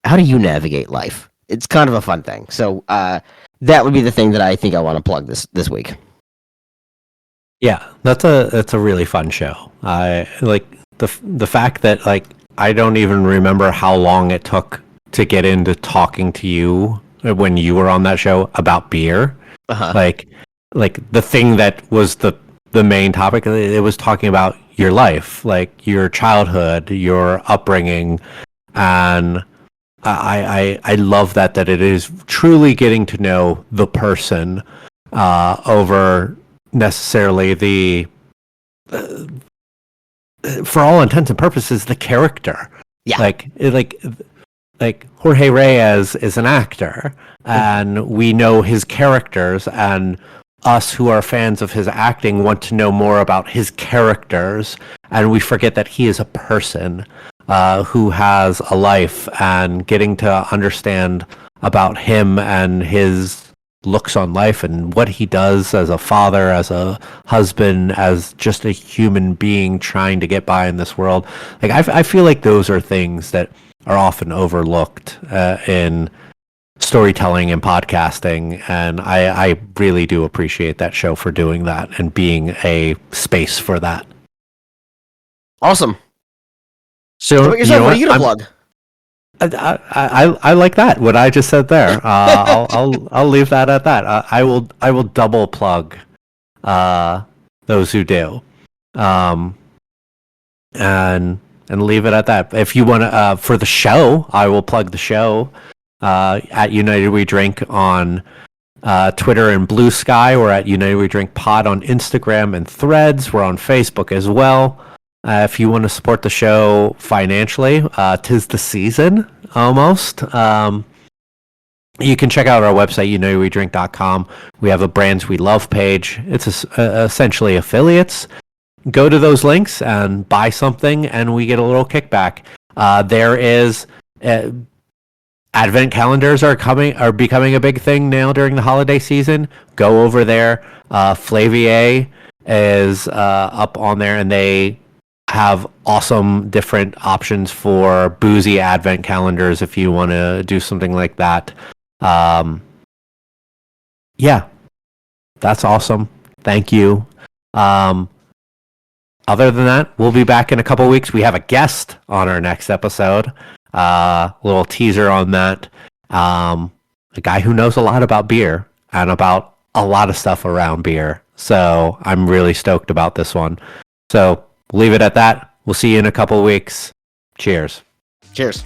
how do you navigate life? It's kind of a fun thing. So that would be the thing that I think I want to plug this week. Yeah, that's a really fun show. I like the fact that I don't even remember how long it took to get into talking to you when you were on that show about beer. Uh-huh. The thing that was the main topic, it was talking about your life, your childhood, your upbringing, and I love that it is truly getting to know the person over necessarily the for all intents and purposes the character. Yeah. Like Jorge Reyes is an actor, and we know his characters, and us who are fans of his acting want to know more about his characters, and we forget that he is a person who has a life, and getting to understand about him and his looks on life and what he does as a father, as a husband, as just a human being trying to get by in this world. I feel like those are things that are often overlooked in storytelling and podcasting, and I really do appreciate that show for doing that and being a space for that. Awesome. So what are you gonna plug? I like that. What I just said there. I'll leave that at that. I will double plug those who do, and leave it at that. If you want to for the show, I will plug the show at United We Drink on Twitter and Blue Sky. We're at United We Drink Pod on Instagram and Threads. We're on Facebook as well. If you want to support the show financially, 'tis the season almost. You can check out our website, unitedwedrink.com. We have a Brands We Love page. It's essentially affiliates. Go to those links and buy something, and we get a little kickback. There is Advent calendars are becoming a big thing now during the holiday season. Go over there. Flavier is up on there, and they have awesome different options for boozy advent calendars if you want to do something like that. Yeah, that's awesome. Thank you. Other than that, we'll be back in a couple weeks. We have a guest on our next episode. Little teaser on that. A guy who knows a lot about beer and about a lot of stuff around beer. So I'm really stoked about this one. So leave it at that. We'll see you in a couple weeks. Cheers. Cheers.